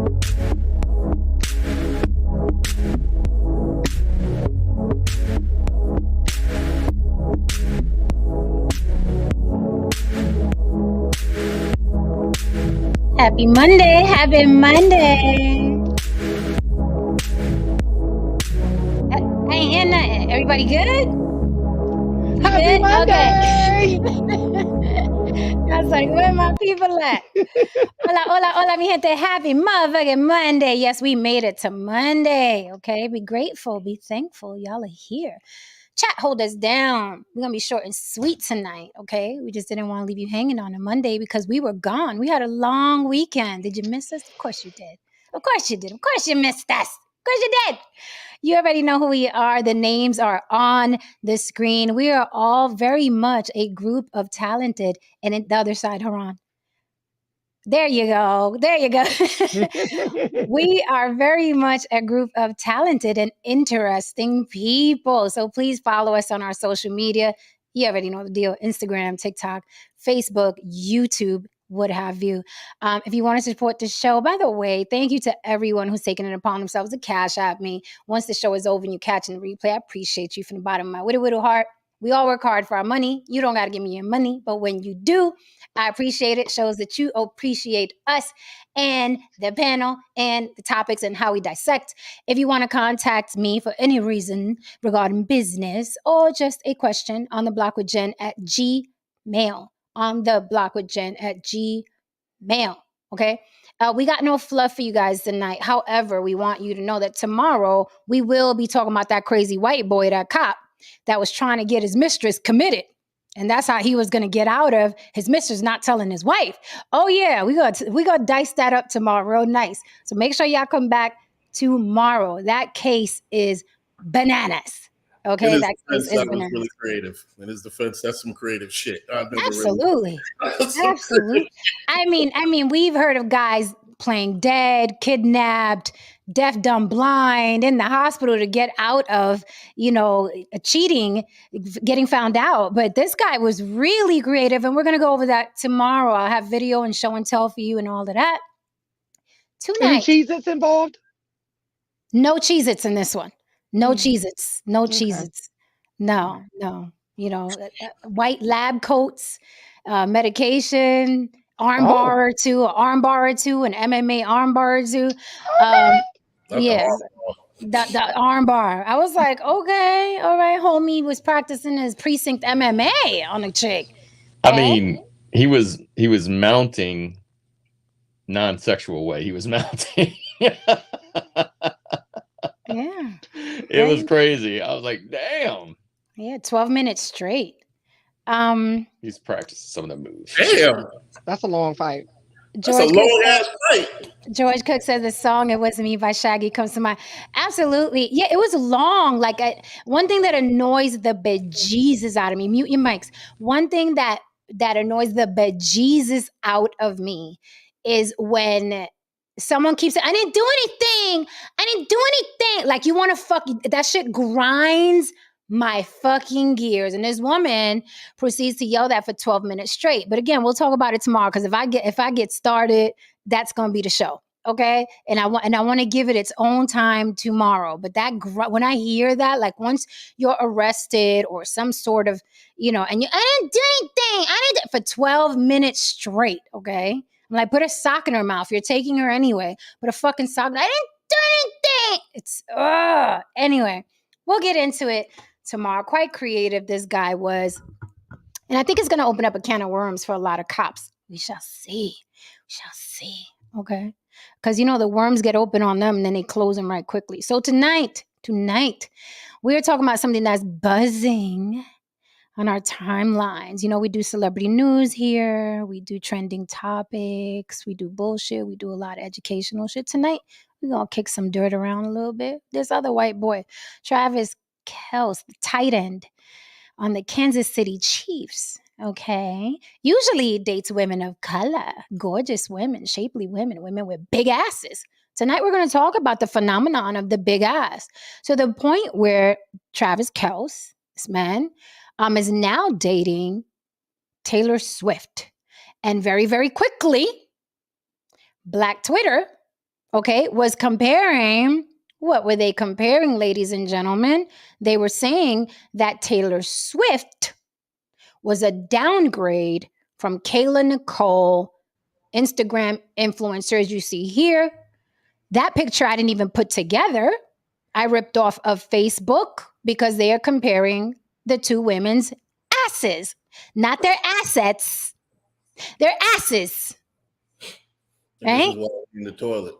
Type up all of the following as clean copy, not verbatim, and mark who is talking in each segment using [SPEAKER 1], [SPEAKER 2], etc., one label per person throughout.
[SPEAKER 1] Happy Monday. Happy Monday. I ain't hear nothing. Everybody good? You
[SPEAKER 2] Happy
[SPEAKER 1] good?
[SPEAKER 2] Monday!
[SPEAKER 1] Okay. I was like, where my people at? Hola, hola, hola, mi gente. Happy motherfucking Monday. Yes, we made it to Monday. Okay. Be grateful. Be thankful. Y'all are here. Chat, hold us down. We're going to be short and sweet tonight. Okay. We just didn't want to leave you hanging on a Monday because we were gone. We had a long weekend. Did you miss us? Of course you did. Of course you did. Of course you missed us. Of course you did. You already know who we are. The names are on the screen. We are all very much a group of talented, and in the other side, Haran. There you go. There you go. We are very much a group of talented and interesting people. So please follow us on our social media. You already know the deal. Instagram, TikTok, Facebook, YouTube, what have you. If you want to support the show, by the way, thank you to everyone who's taken it upon themselves to cash at me. Once the show is over and you catch in the replay, I appreciate you from the bottom of my widow heart. We all work hard for our money. You don't got to give me your money, but when you do, I appreciate it. Shows that you appreciate us and the panel and the topics and how we dissect. If you want to contact me for any reason regarding business or just a question, on the block with Jen at Gmail. On the block with Jen at Gmail. Okay. We got no fluff for you guys tonight. However, we want you to know that tomorrow we will be talking about that crazy white boy, that cop that was trying to get his mistress committed. And that's how he was going to get out of his mistress not telling his wife. Oh yeah, we gonna dice that up tomorrow, real nice. So make sure y'all come back tomorrow. That case is bananas. Okay, that case is bananas.
[SPEAKER 3] Really creative. In his defense, that's some creative shit.
[SPEAKER 1] Absolutely, absolutely. I mean, we've heard of guys playing dead, kidnapped, deaf, dumb, blind, in the hospital to get out of, cheating, getting found out. But this guy was really creative, and we're going to go over that tomorrow. I'll have video and show and tell for you and all of that.
[SPEAKER 2] Any Cheez-Its involved?
[SPEAKER 1] No Cheez-Its in this one. No Cheez-Its. No Cheez-Its. No. White lab coats, medication, armbar or two, an MMA armbar or two. Yeah, the armbar. I was like, okay, all right. Homie was practicing his precinct MMA on a chick.
[SPEAKER 4] I mean, he was mounting non-sexual way. He was mounting.
[SPEAKER 1] Yeah.
[SPEAKER 4] It was crazy. I was like, damn.
[SPEAKER 1] Yeah, 12 minutes straight.
[SPEAKER 4] He's practicing some of the moves.
[SPEAKER 3] Damn.
[SPEAKER 2] That's a long fight.
[SPEAKER 3] That's a long ass fight.
[SPEAKER 1] George Cook says the song "It Wasn't Me" by Shaggy comes to mind. Absolutely. Yeah, it was long. Like one thing that annoys the bejesus out of me, mute your mics. One thing that annoys the bejesus out of me is when someone keeps saying, I didn't do anything. Like, you want to fuck, that shit grinds my fucking gears. And this woman proceeds to yell that for 12 minutes straight. But again, we'll talk about it tomorrow, because if I get started, that's going to be the show. Okay. And I want to give it its own time tomorrow. But when I hear that, like, once you're arrested or some sort of, and I didn't do anything. I did it for 12 minutes straight. Okay. I'm like, put a sock in her mouth. You're taking her anyway. Put a fucking sock. I didn't do anything. It's anyway, we'll get into it tomorrow. Quite creative this guy was. And I think it's going to open up a can of worms for a lot of cops. We shall see. Okay. Because, the worms get open on them and then they close them right quickly. So tonight, we're talking about something that's buzzing on our timelines. We do celebrity news here. We do trending topics. We do bullshit. We do a lot of educational shit. Tonight, we're going to kick some dirt around a little bit. This other white boy, Travis Kelce, the tight end on the Kansas City Chiefs. Okay. Usually he dates women of color, gorgeous women, shapely women with big asses. Tonight, we're going to talk about the phenomenon of the big ass. So the point where Travis Kelce, this man, is now dating Taylor Swift. And very, very quickly, Black Twitter, okay, was comparing, what were they comparing, ladies and gentlemen? They were saying that Taylor Swift was a downgrade from Kayla Nicole, Instagram influencer, as you see here. That picture I didn't even put together. I ripped off of Facebook because they are comparing the two women's asses, not their assets, their asses.
[SPEAKER 3] And
[SPEAKER 1] right?
[SPEAKER 3] This is why in the toilet.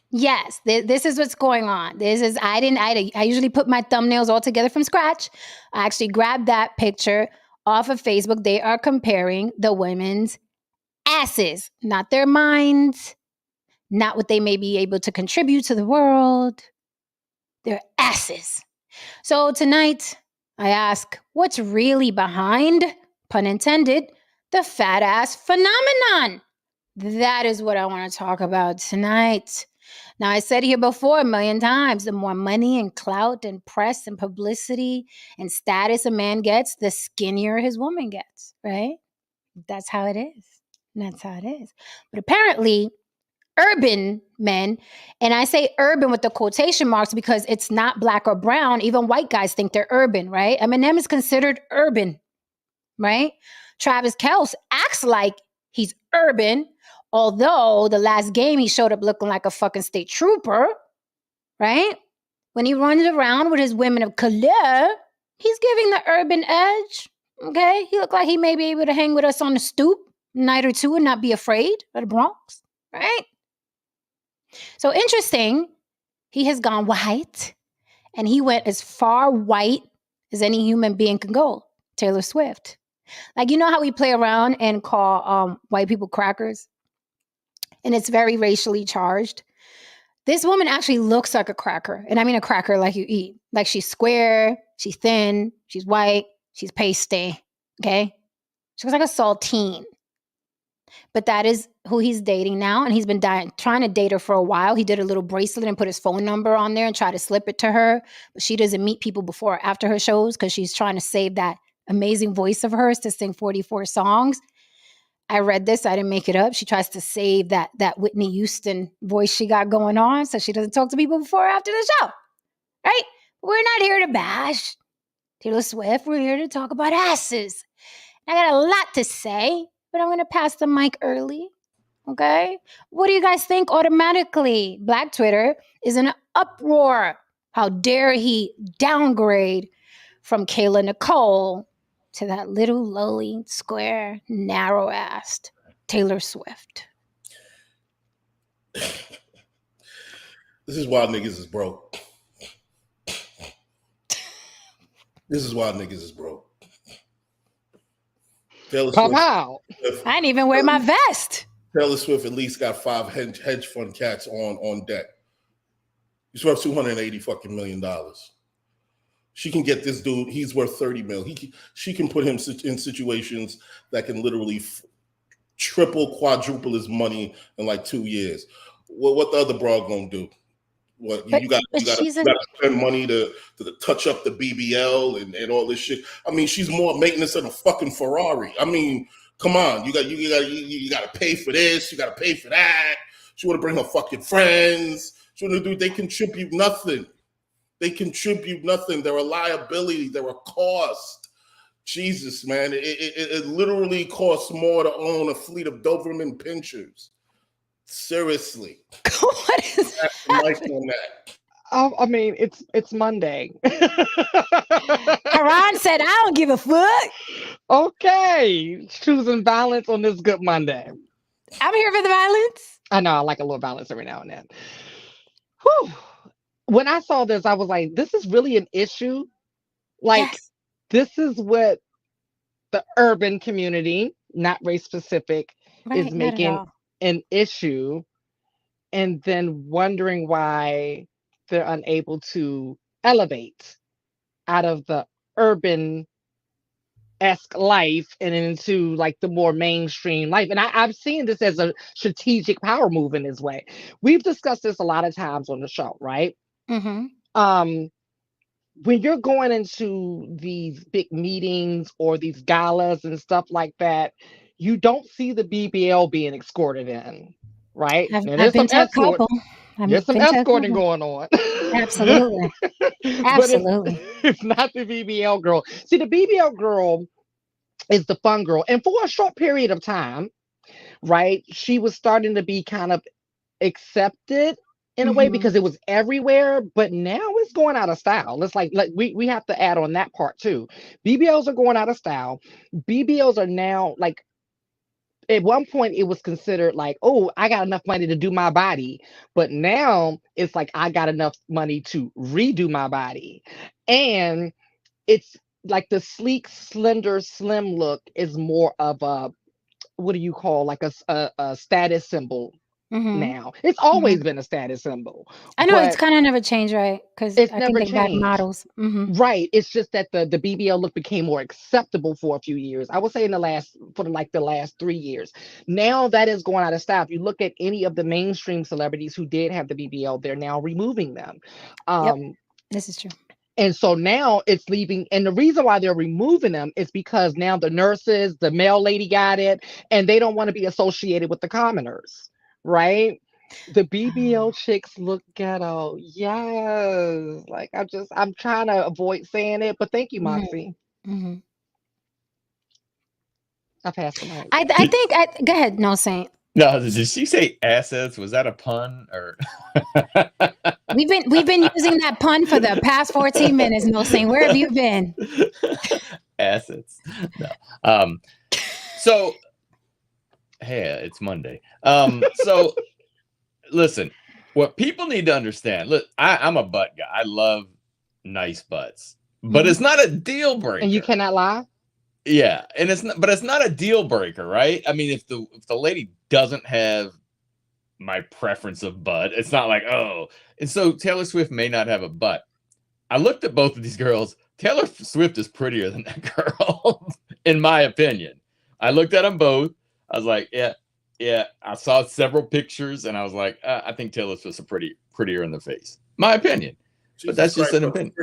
[SPEAKER 1] Yes, this is what's going on. I usually put my thumbnails all together from scratch. I actually grabbed that picture off of Facebook. They are comparing the women's asses, not their minds, not what they may be able to contribute to the world. Their asses. So tonight, I ask, what's really behind, pun intended, the fat ass phenomenon? That is what I want to talk about tonight. Now, I said here before a million times, the more money and clout and press and publicity and status a man gets, the skinnier his woman gets, right? That's how it is. That's how it is. But apparently, urban men, and I say urban with the quotation marks because it's not black or brown. Even white guys think they're urban, right? Eminem is considered urban, right? Travis Kelce acts like he's urban, although the last game he showed up looking like a fucking state trooper, right? When he runs around with his women of color, he's giving the urban edge, okay? He looked like he may be able to hang with us on the stoop a night or two and not be afraid of the Bronx, right? So interesting, he has gone white, and he went as far white as any human being can go, Taylor Swift. Like, you know how we play around and call white people crackers? And it's very racially charged. This woman actually looks like a cracker. And I mean a cracker like you eat. Like she's square, she's thin, she's white, she's pasty, okay? She looks like a saltine. But that is who he's dating now. And he's been trying to date her for a while. He did a little bracelet and put his phone number on there and try to slip it to her. But she doesn't meet people before or after her shows because she's trying to save that amazing voice of hers to sing 44 songs. I read this. I didn't make it up. She tries to save that Whitney Houston voice she got going on so she doesn't talk to people before or after the show, right? We're not here to bash Taylor Swift. We're here to talk about asses. I got a lot to say, but I'm going to pass the mic early, okay? What do you guys think automatically? Black Twitter is in an uproar. How dare he downgrade from Kayla Nicole to that little lowly, square, narrow-assed Taylor Swift.
[SPEAKER 3] This is why niggas is broke. This is why niggas is broke. Taylor
[SPEAKER 2] Come
[SPEAKER 3] Swift,
[SPEAKER 2] out.
[SPEAKER 1] I didn't even wear my vest.
[SPEAKER 3] Taylor Swift at least got 5 hedge fund cats on deck. He's worth $280 fucking million. She can get this dude. He's worth $30 million. She can put him in situations that can literally triple, quadruple his money in like 2 years. What the other broad gonna do? What you got to spend money to touch up the BBL and all this shit. I mean, she's more maintenance than a fucking Ferrari. I mean, come on, you got to pay for this, you got to pay for that. She want to bring her fucking friends. She want to do. They contribute nothing. They contribute nothing. They're a liability. They're a cost. Jesus, man, it literally costs more to own a fleet of Doberman Pinschers. Seriously.
[SPEAKER 1] What is
[SPEAKER 3] that? On that.
[SPEAKER 2] I mean, it's Monday.
[SPEAKER 1] Karan said, I don't give a fuck.
[SPEAKER 2] Okay. Choosing balance on this good Monday.
[SPEAKER 1] I'm here for the violence.
[SPEAKER 2] I know, I like a little balance every now and then. Whew. When I saw this, I was like, this is really an issue. Like, yes. This is what the urban community, not race specific, is making an issue, and then wondering why they're unable to elevate out of the urban-esque life and into like the more mainstream life. And I've seen this as a strategic power move in this way. We've discussed this a lot of times on the show, right? Mm-hmm. When you're going into these big meetings or these galas and stuff like that, you don't see the BBL being escorted in, right?
[SPEAKER 1] I've,
[SPEAKER 2] Now
[SPEAKER 1] I've
[SPEAKER 2] there's
[SPEAKER 1] been
[SPEAKER 2] some
[SPEAKER 1] to a
[SPEAKER 2] escort,
[SPEAKER 1] couple.
[SPEAKER 2] there's
[SPEAKER 1] I've
[SPEAKER 2] some
[SPEAKER 1] been to a
[SPEAKER 2] escorting
[SPEAKER 1] couple.
[SPEAKER 2] going on.
[SPEAKER 1] Absolutely.
[SPEAKER 2] But
[SPEAKER 1] Absolutely.
[SPEAKER 2] it's not the BBL girl. See, the BBL girl is the fun girl. And for a short period of time, right, she was starting to be kind of accepted in a way
[SPEAKER 1] Mm-hmm.
[SPEAKER 2] because it was everywhere, but now it's going out of style. It's like we have to add on that part too. BBLs are going out of style. BBLs are now like at one point it was considered like, oh, I got enough money to do my body, but now it's like I got enough money to redo my body. And it's like the sleek, slender, slim look is more of a, what do you call, like a status symbol
[SPEAKER 1] Mm-hmm.
[SPEAKER 2] now. It's
[SPEAKER 1] Mm-hmm.
[SPEAKER 2] always been a status symbol,
[SPEAKER 1] I know it's
[SPEAKER 2] but
[SPEAKER 1] kind of never changed, right? Because
[SPEAKER 2] it's
[SPEAKER 1] I think
[SPEAKER 2] never
[SPEAKER 1] they back
[SPEAKER 2] changed.
[SPEAKER 1] models. Mm-hmm.
[SPEAKER 2] Right. It's just that the BBL look became more acceptable for a few years. I would say in the last 3 years. Now that is going out of style. If you look at any of the mainstream celebrities who did have the BBL, they're now removing them.
[SPEAKER 1] Yep.
[SPEAKER 2] Um,
[SPEAKER 1] This is true.
[SPEAKER 2] and so now it's leaving. And the reason why they're removing them is because now the nurses, the mail lady got it, and they don't want to be associated with the commoners. Right. The BBL chicks look ghetto. Yes. Like I'm trying to avoid saying it, but thank you,
[SPEAKER 1] Mm-hmm.
[SPEAKER 2] Moxie.
[SPEAKER 1] Mm-hmm.
[SPEAKER 2] I passed the mic.
[SPEAKER 1] I think go ahead, no Saint.
[SPEAKER 4] No, did she say assets? Was that a pun or?
[SPEAKER 1] We've been using that pun for the past 14 minutes, no Saint. Where have you been?
[SPEAKER 4] Assets. No. So hey, it's Monday. So listen, what people need to understand. Look, I'm a butt guy. I love nice butts, but it's not a deal breaker.
[SPEAKER 2] And you cannot lie.
[SPEAKER 4] Yeah, and it's not a deal breaker, right? I mean, if the lady doesn't have my preference of butt, it's not like, oh. And so Taylor Swift may not have a butt. I looked at both of these girls. Taylor Swift is prettier than that girl, in my opinion. I looked at them both. I was like, yeah. I saw several pictures, and I was like, I think Taylor Swift's prettier in the face. My opinion. But that's just an opinion.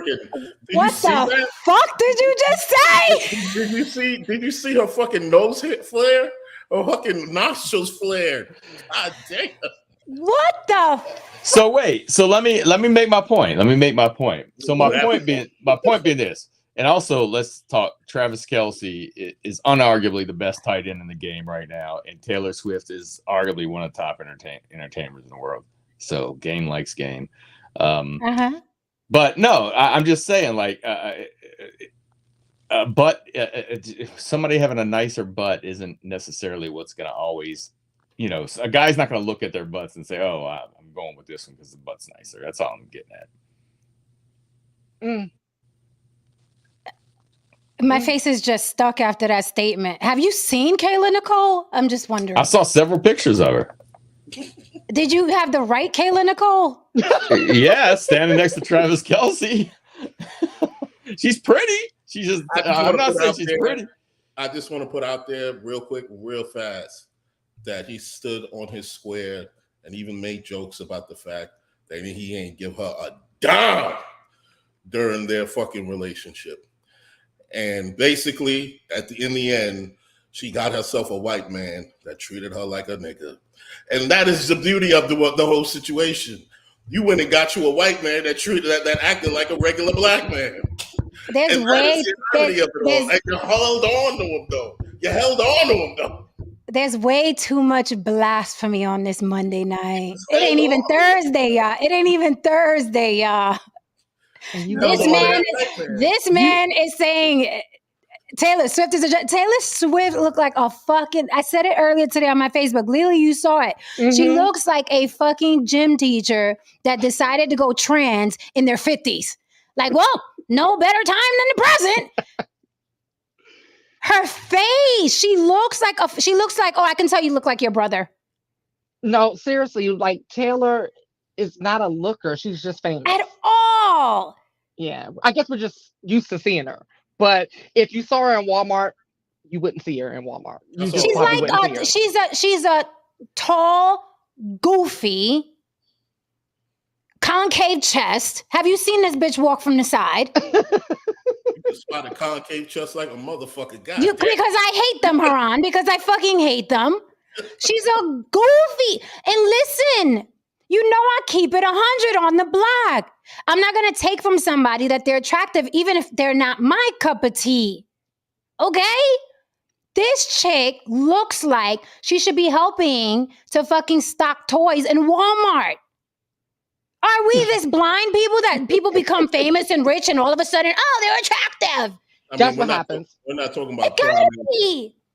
[SPEAKER 1] What the fuck did you just say?
[SPEAKER 3] Did you see her fucking nose hit flare? Her fucking nostrils flared. God damn.
[SPEAKER 1] What the?
[SPEAKER 4] So wait. So let me make my point. So my point being this, and also let's talk. Travis Kelce is unarguably the best tight end in the game right now, and Taylor Swift is arguably one of the top entertainers in the world. So game likes game. But no, I'm just saying, like, somebody having a nicer butt isn't necessarily what's going to always, a guy's not going to look at their butts and say, oh, I'm going with this one because the butt's nicer. That's all I'm getting at.
[SPEAKER 1] My face is just stuck after that statement. Have you seen Kayla Nicole? I'm just wondering.
[SPEAKER 4] I saw several pictures of her.
[SPEAKER 1] Did you have the right Kayla Nicole?
[SPEAKER 4] Yeah, standing next to Travis Kelce. She's pretty. I'm not saying she's pretty.
[SPEAKER 3] I just want to put out there real quick, real fast, that he stood on his square and even made jokes about the fact that he ain't give her a dime during their fucking relationship. And basically, in the end, she got herself a white man that treated her like a nigga. And that is the beauty of the whole situation. You went and got you a white man that acted like a regular black man.
[SPEAKER 1] There's way
[SPEAKER 3] and you held on to him though.
[SPEAKER 1] There's way too much blasphemy on this Monday night. It ain't even Thursday, y'all. This man is saying Taylor Swift Taylor Swift looked like a fucking, I said it earlier today on my Facebook. Lily, you saw it. Mm-hmm. She looks like a fucking gym teacher that decided to go trans in their 50s. Like, well, no better time than the present. Her face, she looks like, oh, I can tell you look like your brother.
[SPEAKER 2] No, seriously, like Taylor is not a looker. She's just famous.
[SPEAKER 1] At all.
[SPEAKER 2] Yeah, I guess we're just used to seeing her. But if you saw her in Walmart, you wouldn't see her in Walmart.
[SPEAKER 1] She's a tall, goofy, concave chest. Have you seen this bitch walk from the side?
[SPEAKER 3] You can spot a concave chest like a motherfucking guy.
[SPEAKER 1] Because I hate them, Haran. Because I fucking hate them. She's a goofy. And listen, you know I keep it 100 on the block. I'm not going to take from somebody that they're attractive, even if they're not my cup of tea. Okay? This chick looks like she should be helping to fucking stock toys in Walmart. Are we this blind people that people become famous and rich and all of a sudden, oh, they're attractive?
[SPEAKER 2] That's what happens.
[SPEAKER 3] We're not talking about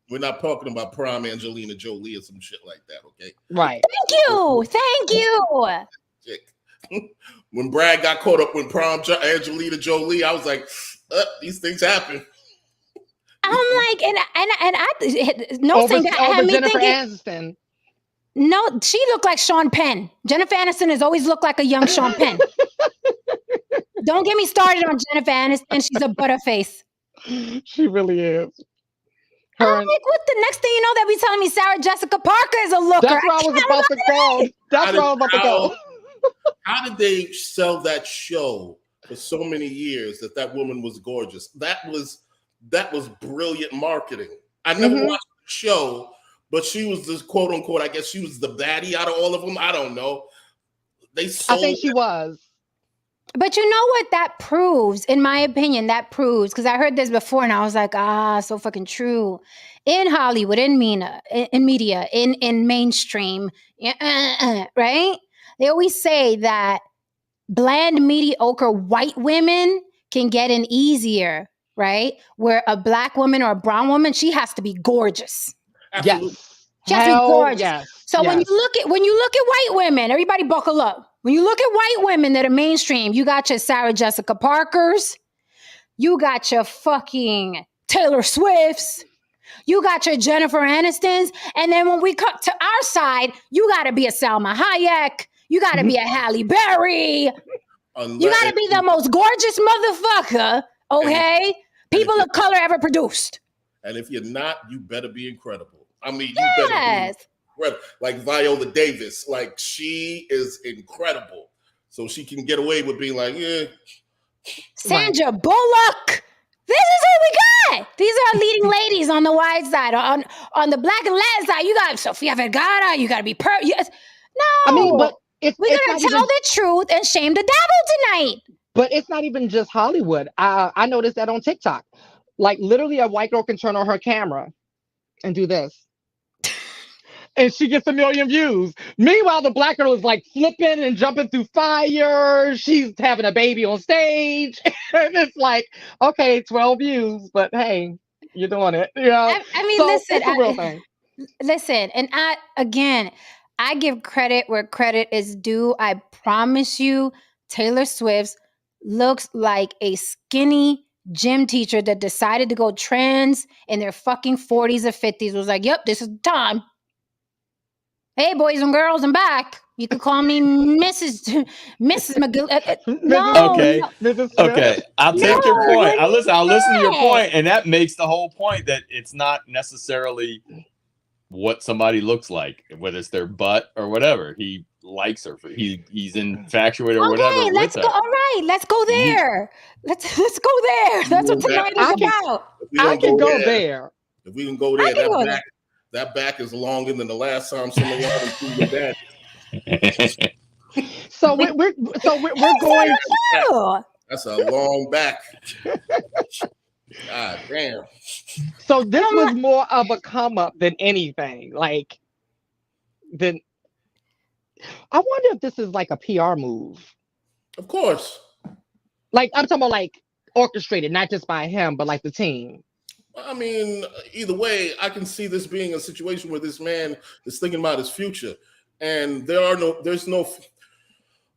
[SPEAKER 3] we're not talking about prime Angelina Jolie or some shit like that, okay?
[SPEAKER 2] Right.
[SPEAKER 1] Thank you.
[SPEAKER 3] When Brad got caught up with prime Angelina Jolie, I was like, these things happen.
[SPEAKER 1] I'm like, and I no saying that had me
[SPEAKER 2] Jennifer
[SPEAKER 1] thinking.
[SPEAKER 2] Aniston.
[SPEAKER 1] No, she looked like Sean Penn. Jennifer Aniston has always looked like a young Sean Penn. Don't get me started on Jennifer Aniston. She's a butterface.
[SPEAKER 2] She really is.
[SPEAKER 1] I'm like, what the next thing you know, they'll be telling me Sarah Jessica Parker is a looker.
[SPEAKER 2] That's where I was about to go. That's where I was about to go.
[SPEAKER 3] How did they sell that show for so many years that woman was gorgeous? That was brilliant marketing. I never watched the show, but she was this quote unquote, I guess she was the baddie out of all of them. I don't know. I
[SPEAKER 2] think she was.
[SPEAKER 1] But you know what that proves, in my opinion, because I heard this before and I was like, so fucking true. In Hollywood, in media, in mainstream, right? They always say that bland, mediocre white women can get in easier, right? Where a black woman or a brown woman, she has to be gorgeous.
[SPEAKER 3] Absolutely.
[SPEAKER 2] Yes.
[SPEAKER 1] She has to be gorgeous.
[SPEAKER 2] Yes.
[SPEAKER 1] So when you look at white women, everybody buckle up. When you look at white women that are mainstream, you got your Sarah Jessica Parkers, you got your fucking Taylor Swifts, you got your Jennifer Anistons, and then when we come to our side, you got to be a Salma Hayek, you got to be a Halle Berry, you got to be the most gorgeous motherfucker, okay? People of color ever produced.
[SPEAKER 3] And if you're not, you better be incredible. I mean, you
[SPEAKER 1] Yes.
[SPEAKER 3] better be incredible. Like Viola Davis, like she is incredible. So she can get away with being like,
[SPEAKER 1] Sandra Bullock. This is who we got. These are our leading ladies on the white side. On the black and Latin side, you got Sofia Vergara. You got to be yes. No,
[SPEAKER 2] I mean, but
[SPEAKER 1] we're gonna tell the truth and shame the devil tonight.
[SPEAKER 2] But it's not even just Hollywood. I noticed that on TikTok. Like literally, a white girl can turn on her camera and do this. And she gets 1 million views. Meanwhile, the black girl is like flipping and jumping through fire. She's having a baby on stage. And it's like, okay, 12 views, but hey, you're doing it. You know?
[SPEAKER 1] I mean,
[SPEAKER 2] so
[SPEAKER 1] listen,
[SPEAKER 2] it's a real thing.
[SPEAKER 1] Listen, and I give credit where credit is due. I promise you, Taylor Swift looks like a skinny gym teacher that decided to go trans in their fucking 40s or 50s. Was like, yep, this is the time. Hey, boys and girls, I'm back. You can call me Mrs. McGill. No,
[SPEAKER 4] okay.
[SPEAKER 1] No.
[SPEAKER 4] Okay. I'll take your point. I'll listen to your point, and that makes the whole point that it's not necessarily what somebody looks like, whether it's their butt or whatever. He likes her. He's infatuated or whatever.
[SPEAKER 1] Let's go. All right, let's go there. Let's go there. That's what tonight is about.
[SPEAKER 2] I can go there.
[SPEAKER 3] If we can go there, that back is longer than the last time someone wanted to do that.
[SPEAKER 2] So we're going.
[SPEAKER 3] That's a long back. God damn.
[SPEAKER 2] So this was more of a come up than anything. I wonder if this is like a PR move.
[SPEAKER 3] Of course.
[SPEAKER 2] Like I'm talking about like orchestrated, not just by him, but like the team.
[SPEAKER 3] I mean, either way, I can see this being a situation where this man is thinking about his future, and there's no.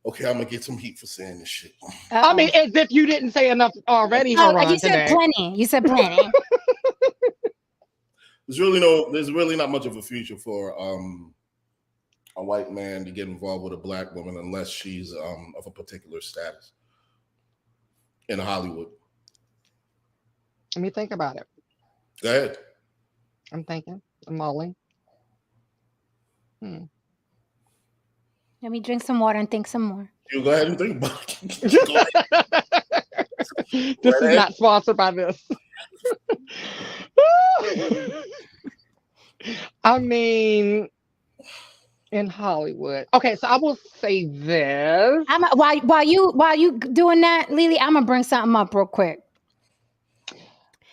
[SPEAKER 3] Okay, I'm gonna get some heat for saying this shit.
[SPEAKER 2] I mean, as if you didn't say enough already.
[SPEAKER 1] You said plenty. You said plenty.
[SPEAKER 3] There's really not much of a future for a white man to get involved with a black woman unless she's of a particular status in Hollywood.
[SPEAKER 2] Let me think about it.
[SPEAKER 3] Go ahead.
[SPEAKER 2] I'm thinking. I'm mulling.
[SPEAKER 1] Let me drink some water and think some more.
[SPEAKER 3] You go ahead and think about it.
[SPEAKER 2] This is not sponsored by this. I mean, in Hollywood. Okay, so I will say this.
[SPEAKER 1] While you doing that, Lily, I'm gonna bring something up real quick.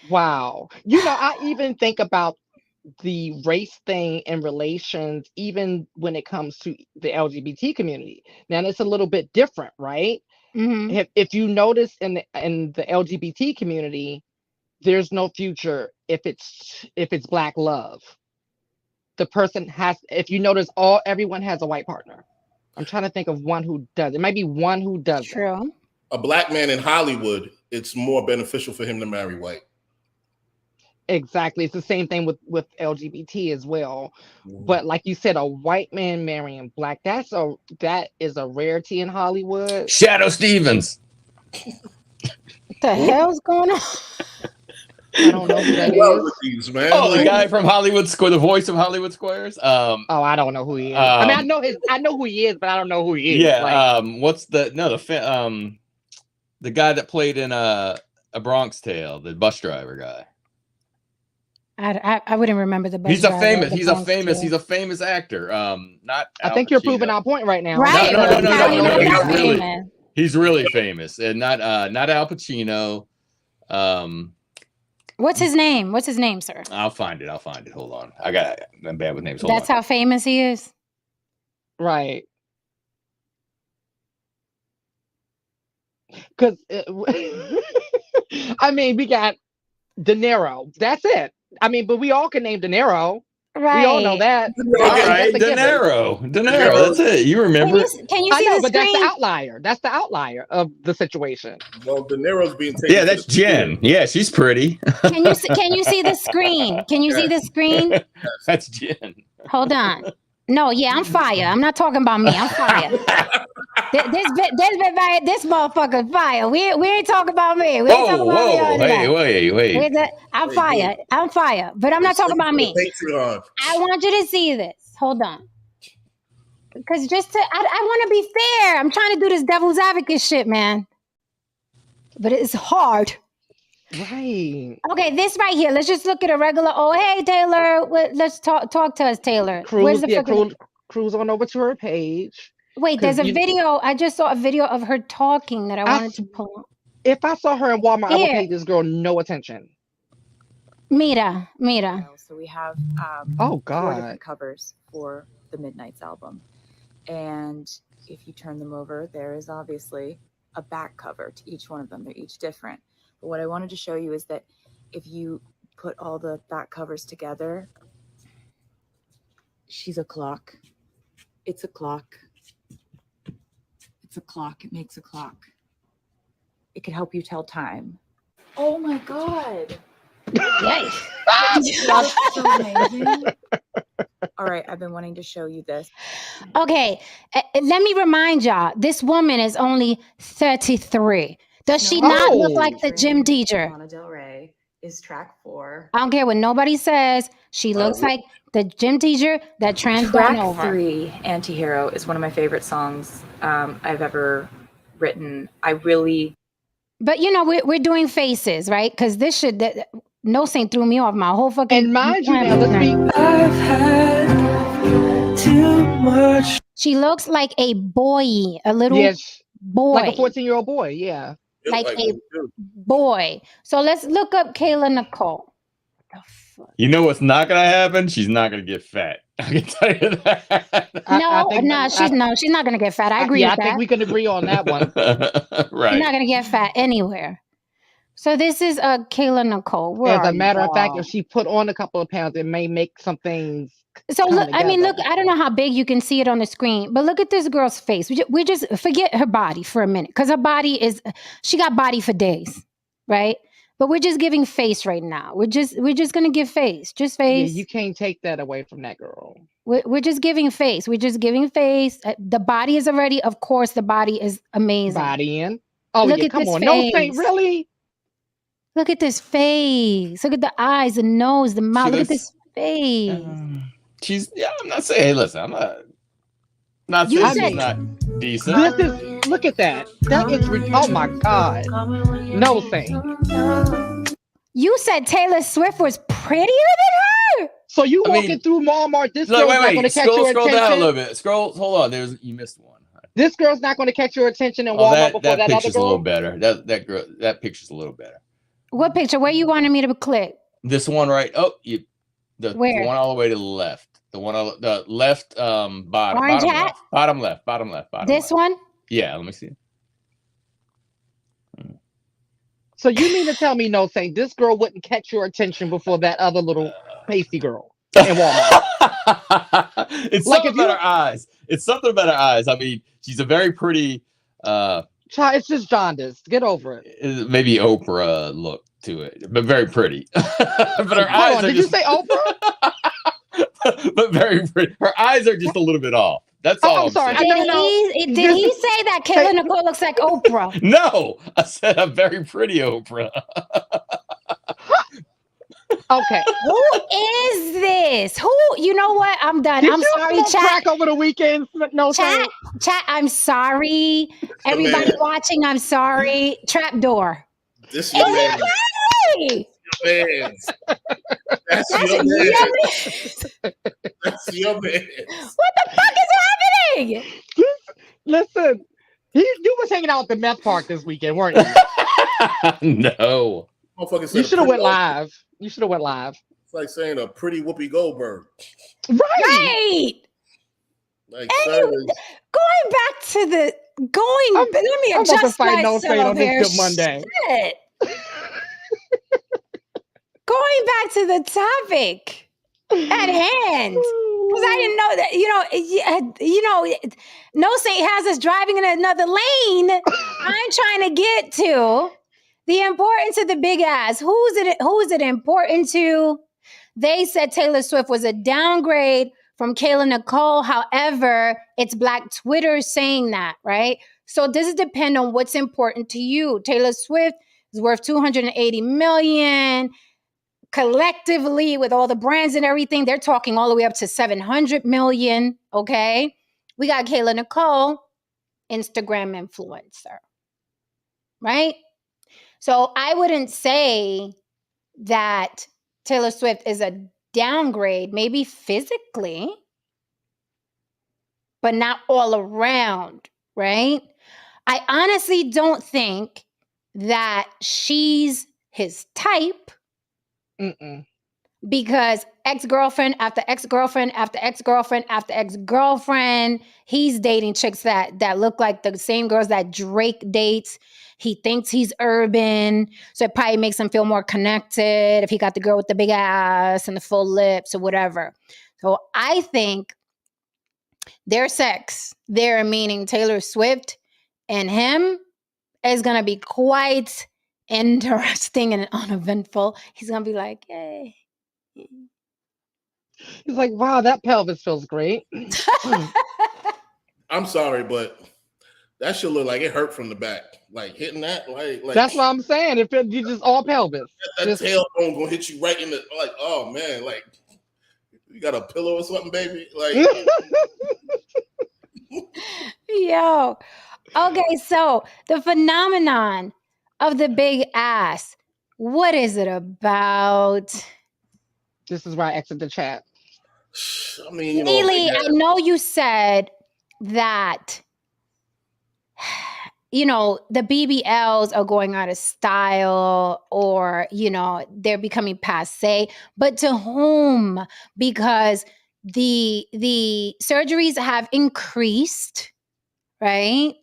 [SPEAKER 2] Wow. You know, I even think about the race thing in relations, even when it comes to the LGBT community. Now, it's a little bit different, right?
[SPEAKER 1] Mm-hmm.
[SPEAKER 2] If you notice in the LGBT community, there's no future if it's black love. The person has, if you notice, everyone has a white partner. I'm trying to think of one who does. It might be one who doesn't.
[SPEAKER 1] True.
[SPEAKER 3] A black man in Hollywood, it's more beneficial for him to marry white.
[SPEAKER 2] Exactly. It's the same thing with LGBT as well. But like you said, a white man marrying black, that is a rarity in Hollywood.
[SPEAKER 4] Shadow Stevens.
[SPEAKER 1] What the hell's going on?
[SPEAKER 2] I don't know who that is.
[SPEAKER 3] These, man.
[SPEAKER 4] Oh, the guy from Hollywood Square, the voice of Hollywood Squares.
[SPEAKER 2] Oh, I don't know who he is. I mean, I know who he is, but I don't know who he is.
[SPEAKER 4] Yeah. What's the guy that played in A Bronx Tale, the bus driver guy.
[SPEAKER 1] I wouldn't remember the bus
[SPEAKER 4] He's a
[SPEAKER 1] driver,
[SPEAKER 4] he's a famous actor. Not
[SPEAKER 2] I think you're proving our point right now.
[SPEAKER 1] Right.
[SPEAKER 4] No. He's really famous, and not Al Pacino.
[SPEAKER 1] What's his name? What's his name, sir?
[SPEAKER 4] I'll find it. Hold on. I'm bad with names.
[SPEAKER 1] That's how famous he is.
[SPEAKER 2] Right. Because I mean, we got De Niro. That's it. I mean, but we all can name De Niro.
[SPEAKER 1] Right.
[SPEAKER 2] We all know that.
[SPEAKER 4] All right, De Niro. That's it. You remember?
[SPEAKER 1] Can you see the screen?
[SPEAKER 2] That's the outlier. That's the outlier of the situation.
[SPEAKER 3] Well, De Niro's being taken.
[SPEAKER 4] Yeah, that's Jen. Yeah, she's pretty.
[SPEAKER 1] Can you see the screen? Can you see the screen?
[SPEAKER 4] That's Jen.
[SPEAKER 1] Hold on. No, yeah, I'm fire. I'm not talking about me. I'm fire. This motherfucker's fire. We ain't talking about me. We ain't talking about me.
[SPEAKER 4] Wait.
[SPEAKER 1] I'm fire. I'm fire. But I'm not talking about me.
[SPEAKER 3] Patreon.
[SPEAKER 1] I want you to see this. Hold on. Because I want to be fair. I'm trying to do this devil's advocate shit, man. But it's hard.
[SPEAKER 2] Right.
[SPEAKER 1] Okay, this right here. Let's just look at a regular. Oh, hey, Taylor. Let's talk to us, Taylor.
[SPEAKER 2] Cruise on over to her page.
[SPEAKER 1] Wait, there's a video. I just saw a video of her talking that I wanted to pull up.
[SPEAKER 2] If I saw her in Walmart, I would pay this girl no attention.
[SPEAKER 1] Mira.
[SPEAKER 5] So we have
[SPEAKER 2] oh God,
[SPEAKER 5] 4 different covers for the Midnights album, and if you turn them over, there is obviously a back cover to each one of them. They're each different. But what I wanted to show you is that if you put all the back covers together, she's a clock. It's a clock. It's a clock. It makes a clock. It could help you tell time. Oh my God.
[SPEAKER 1] Yikes.
[SPEAKER 5] That's so amazing. All right, I've been wanting to show you this.
[SPEAKER 1] Okay, let me remind y'all, this woman is only 33. Does she not look like the gym teacher?
[SPEAKER 5] Lana Del Rey is track 4.
[SPEAKER 1] I don't care what nobody says. She looks like the gym teacher that trans
[SPEAKER 5] Track
[SPEAKER 1] over.
[SPEAKER 5] 3, Antihero, is one of my favorite songs I've ever written.
[SPEAKER 1] But you know, we're doing faces, right? Because this shit, No Saint threw me off my whole fucking.
[SPEAKER 2] And mind you, now,
[SPEAKER 6] I've had too much.
[SPEAKER 1] She looks like a boy, a little boy,
[SPEAKER 2] like a 14-year-old boy. Yeah,
[SPEAKER 1] like a boy. So let's look up Kayla Nicole. What the fuck?
[SPEAKER 4] You know what's not gonna happen? She's not gonna get fat. I can tell you that.
[SPEAKER 1] She's not gonna get fat. I agree with that.
[SPEAKER 2] I think we can agree on that one.
[SPEAKER 4] Right.
[SPEAKER 1] She's not gonna get fat anywhere. So this is Kayla Nicole.
[SPEAKER 2] As a matter of fact, if she put on a couple of pounds, it may make some things.
[SPEAKER 1] So look, I don't know how big you can see it on the screen, but look at this girl's face. We just forget her body for a minute, because her body she got body for days, right? But we're just giving face right now. We're just gonna give face, just face.
[SPEAKER 2] Yeah, you can't take that away from that girl.
[SPEAKER 1] We're just giving face. We're just giving face. The body is already, of course, the body is amazing.
[SPEAKER 2] Body in. Oh,
[SPEAKER 1] look
[SPEAKER 2] yeah,
[SPEAKER 1] at
[SPEAKER 2] come
[SPEAKER 1] this
[SPEAKER 2] on.
[SPEAKER 1] Face.
[SPEAKER 2] No, Saint, really?
[SPEAKER 1] Look at this face. Look at the eyes, the nose, the mouth. Look at this face.
[SPEAKER 4] I'm not saying, hey, listen, I'm not saying she's not decent.
[SPEAKER 2] Look at that. That is, oh my God. No Saint.
[SPEAKER 1] You said Taylor Swift was prettier than her?
[SPEAKER 2] So you
[SPEAKER 4] I
[SPEAKER 2] walking
[SPEAKER 4] mean,
[SPEAKER 2] through Walmart, this
[SPEAKER 4] look,
[SPEAKER 2] girl's not going to catch your
[SPEAKER 4] scroll down a
[SPEAKER 2] attention.
[SPEAKER 4] little bit. Hold on. You missed one.
[SPEAKER 2] This girl's not going to catch your attention in
[SPEAKER 4] Oh,
[SPEAKER 2] Walmart before
[SPEAKER 4] that
[SPEAKER 2] that other
[SPEAKER 4] picture's a little
[SPEAKER 2] girl.
[SPEAKER 4] better. That picture's a little better.
[SPEAKER 1] What picture? Where you wanted me to click?
[SPEAKER 4] This one right. Oh, the
[SPEAKER 1] Where?
[SPEAKER 4] one all the way to the left. The one on the left bottom
[SPEAKER 1] Orange
[SPEAKER 4] bottom
[SPEAKER 1] hat?
[SPEAKER 4] left. Bottom left. Bottom left. Bottom
[SPEAKER 1] This
[SPEAKER 4] left.
[SPEAKER 1] one?
[SPEAKER 4] Yeah, let me see.
[SPEAKER 2] So you mean to tell me, no, say this girl wouldn't catch your attention before that other little pasty girl in Walmart?
[SPEAKER 4] It's
[SPEAKER 2] Like,
[SPEAKER 4] something
[SPEAKER 2] if you
[SPEAKER 4] about her eyes. It's something about her eyes. I mean, she's a very pretty
[SPEAKER 2] Child, it's just jaundice. Get over it.
[SPEAKER 4] maybe Oprah look to it, but very pretty. But her
[SPEAKER 2] Hold
[SPEAKER 4] eyes
[SPEAKER 2] on,
[SPEAKER 4] are
[SPEAKER 2] did
[SPEAKER 4] just
[SPEAKER 2] you say Oprah?
[SPEAKER 4] but very pretty. Her eyes are just a little bit off. That's
[SPEAKER 2] Oh,
[SPEAKER 4] all
[SPEAKER 2] I'm
[SPEAKER 4] I'm
[SPEAKER 2] sorry.
[SPEAKER 4] saying.
[SPEAKER 1] Did he say that Kayla Nicole looks like Oprah?
[SPEAKER 4] No, I said a very pretty Oprah.
[SPEAKER 2] Okay.
[SPEAKER 1] Who is this? Who? You know what? I'm done.
[SPEAKER 2] Did
[SPEAKER 1] I'm
[SPEAKER 2] you
[SPEAKER 1] sorry,
[SPEAKER 2] smoke
[SPEAKER 1] chat.
[SPEAKER 2] crack over the weekend? No,
[SPEAKER 1] Chat, chat. I'm sorry. Everybody
[SPEAKER 3] man.
[SPEAKER 1] watching, I'm sorry. Trapdoor.
[SPEAKER 3] This your man.
[SPEAKER 1] Exactly.
[SPEAKER 3] Your man. That's
[SPEAKER 1] That's
[SPEAKER 3] your man.
[SPEAKER 1] yummy.
[SPEAKER 3] That's your man.
[SPEAKER 1] What the fuck is happening?
[SPEAKER 2] Listen, you was hanging out at the meth park this weekend, weren't you?
[SPEAKER 4] No.
[SPEAKER 3] Motherfucker said
[SPEAKER 2] You
[SPEAKER 3] a
[SPEAKER 2] should have
[SPEAKER 3] pretty-
[SPEAKER 2] went live. You should have went live.
[SPEAKER 3] It's like saying a pretty Whoopi Goldberg.
[SPEAKER 2] Right.
[SPEAKER 1] Right.
[SPEAKER 3] Like,
[SPEAKER 1] Anyway, going back to the let me
[SPEAKER 2] I'm about to
[SPEAKER 1] adjust
[SPEAKER 2] fight no shade
[SPEAKER 1] myself
[SPEAKER 2] on this
[SPEAKER 1] here.
[SPEAKER 2] Good Monday.
[SPEAKER 1] Shit. Going back to the topic at hand, because I didn't know that. No Saint has us driving in another lane. I'm trying to get to the importance of the big ass. Who is it important to? They said Taylor Swift was a downgrade from Kayla Nicole. However, it's Black Twitter saying that, right? So does it depend on what's important to you? Taylor Swift is worth $280 million. Collectively, with all the brands and everything, they're talking all the way up to $700 million. Okay. We got Kayla Nicole, Instagram influencer, right? So I wouldn't say that Taylor Swift is a downgrade, maybe physically, but not all around, right? I honestly don't think that she's his type.
[SPEAKER 2] Mm-mm.
[SPEAKER 1] Because ex-girlfriend after ex-girlfriend after ex-girlfriend after ex-girlfriend, he's dating chicks that look like the same girls that Drake dates. He thinks he's urban, so it probably makes him feel more connected if he got the girl with the big ass and the full lips or whatever. So I think their sex, their meaning Taylor Swift and him, is gonna be quite interesting and uneventful. He's gonna be like, hey.
[SPEAKER 2] He's like, wow, that pelvis feels great.
[SPEAKER 3] I'm sorry, but that should look like it hurt from the back. Like hitting that, like
[SPEAKER 2] That's what I'm saying. If you just all pelvis,
[SPEAKER 3] that
[SPEAKER 2] just,
[SPEAKER 3] tailbone gonna hit you right in the like. Oh man, like you got a pillow or something, baby. Like
[SPEAKER 1] Yo. Okay, so the phenomenon of the big ass, what is it about?
[SPEAKER 2] this is where I exit the chat.
[SPEAKER 3] I mean, you know,
[SPEAKER 1] Neely, I know you said that, the BBLs are going out of style or, they're becoming passe, but to whom? Because the surgeries have increased, right?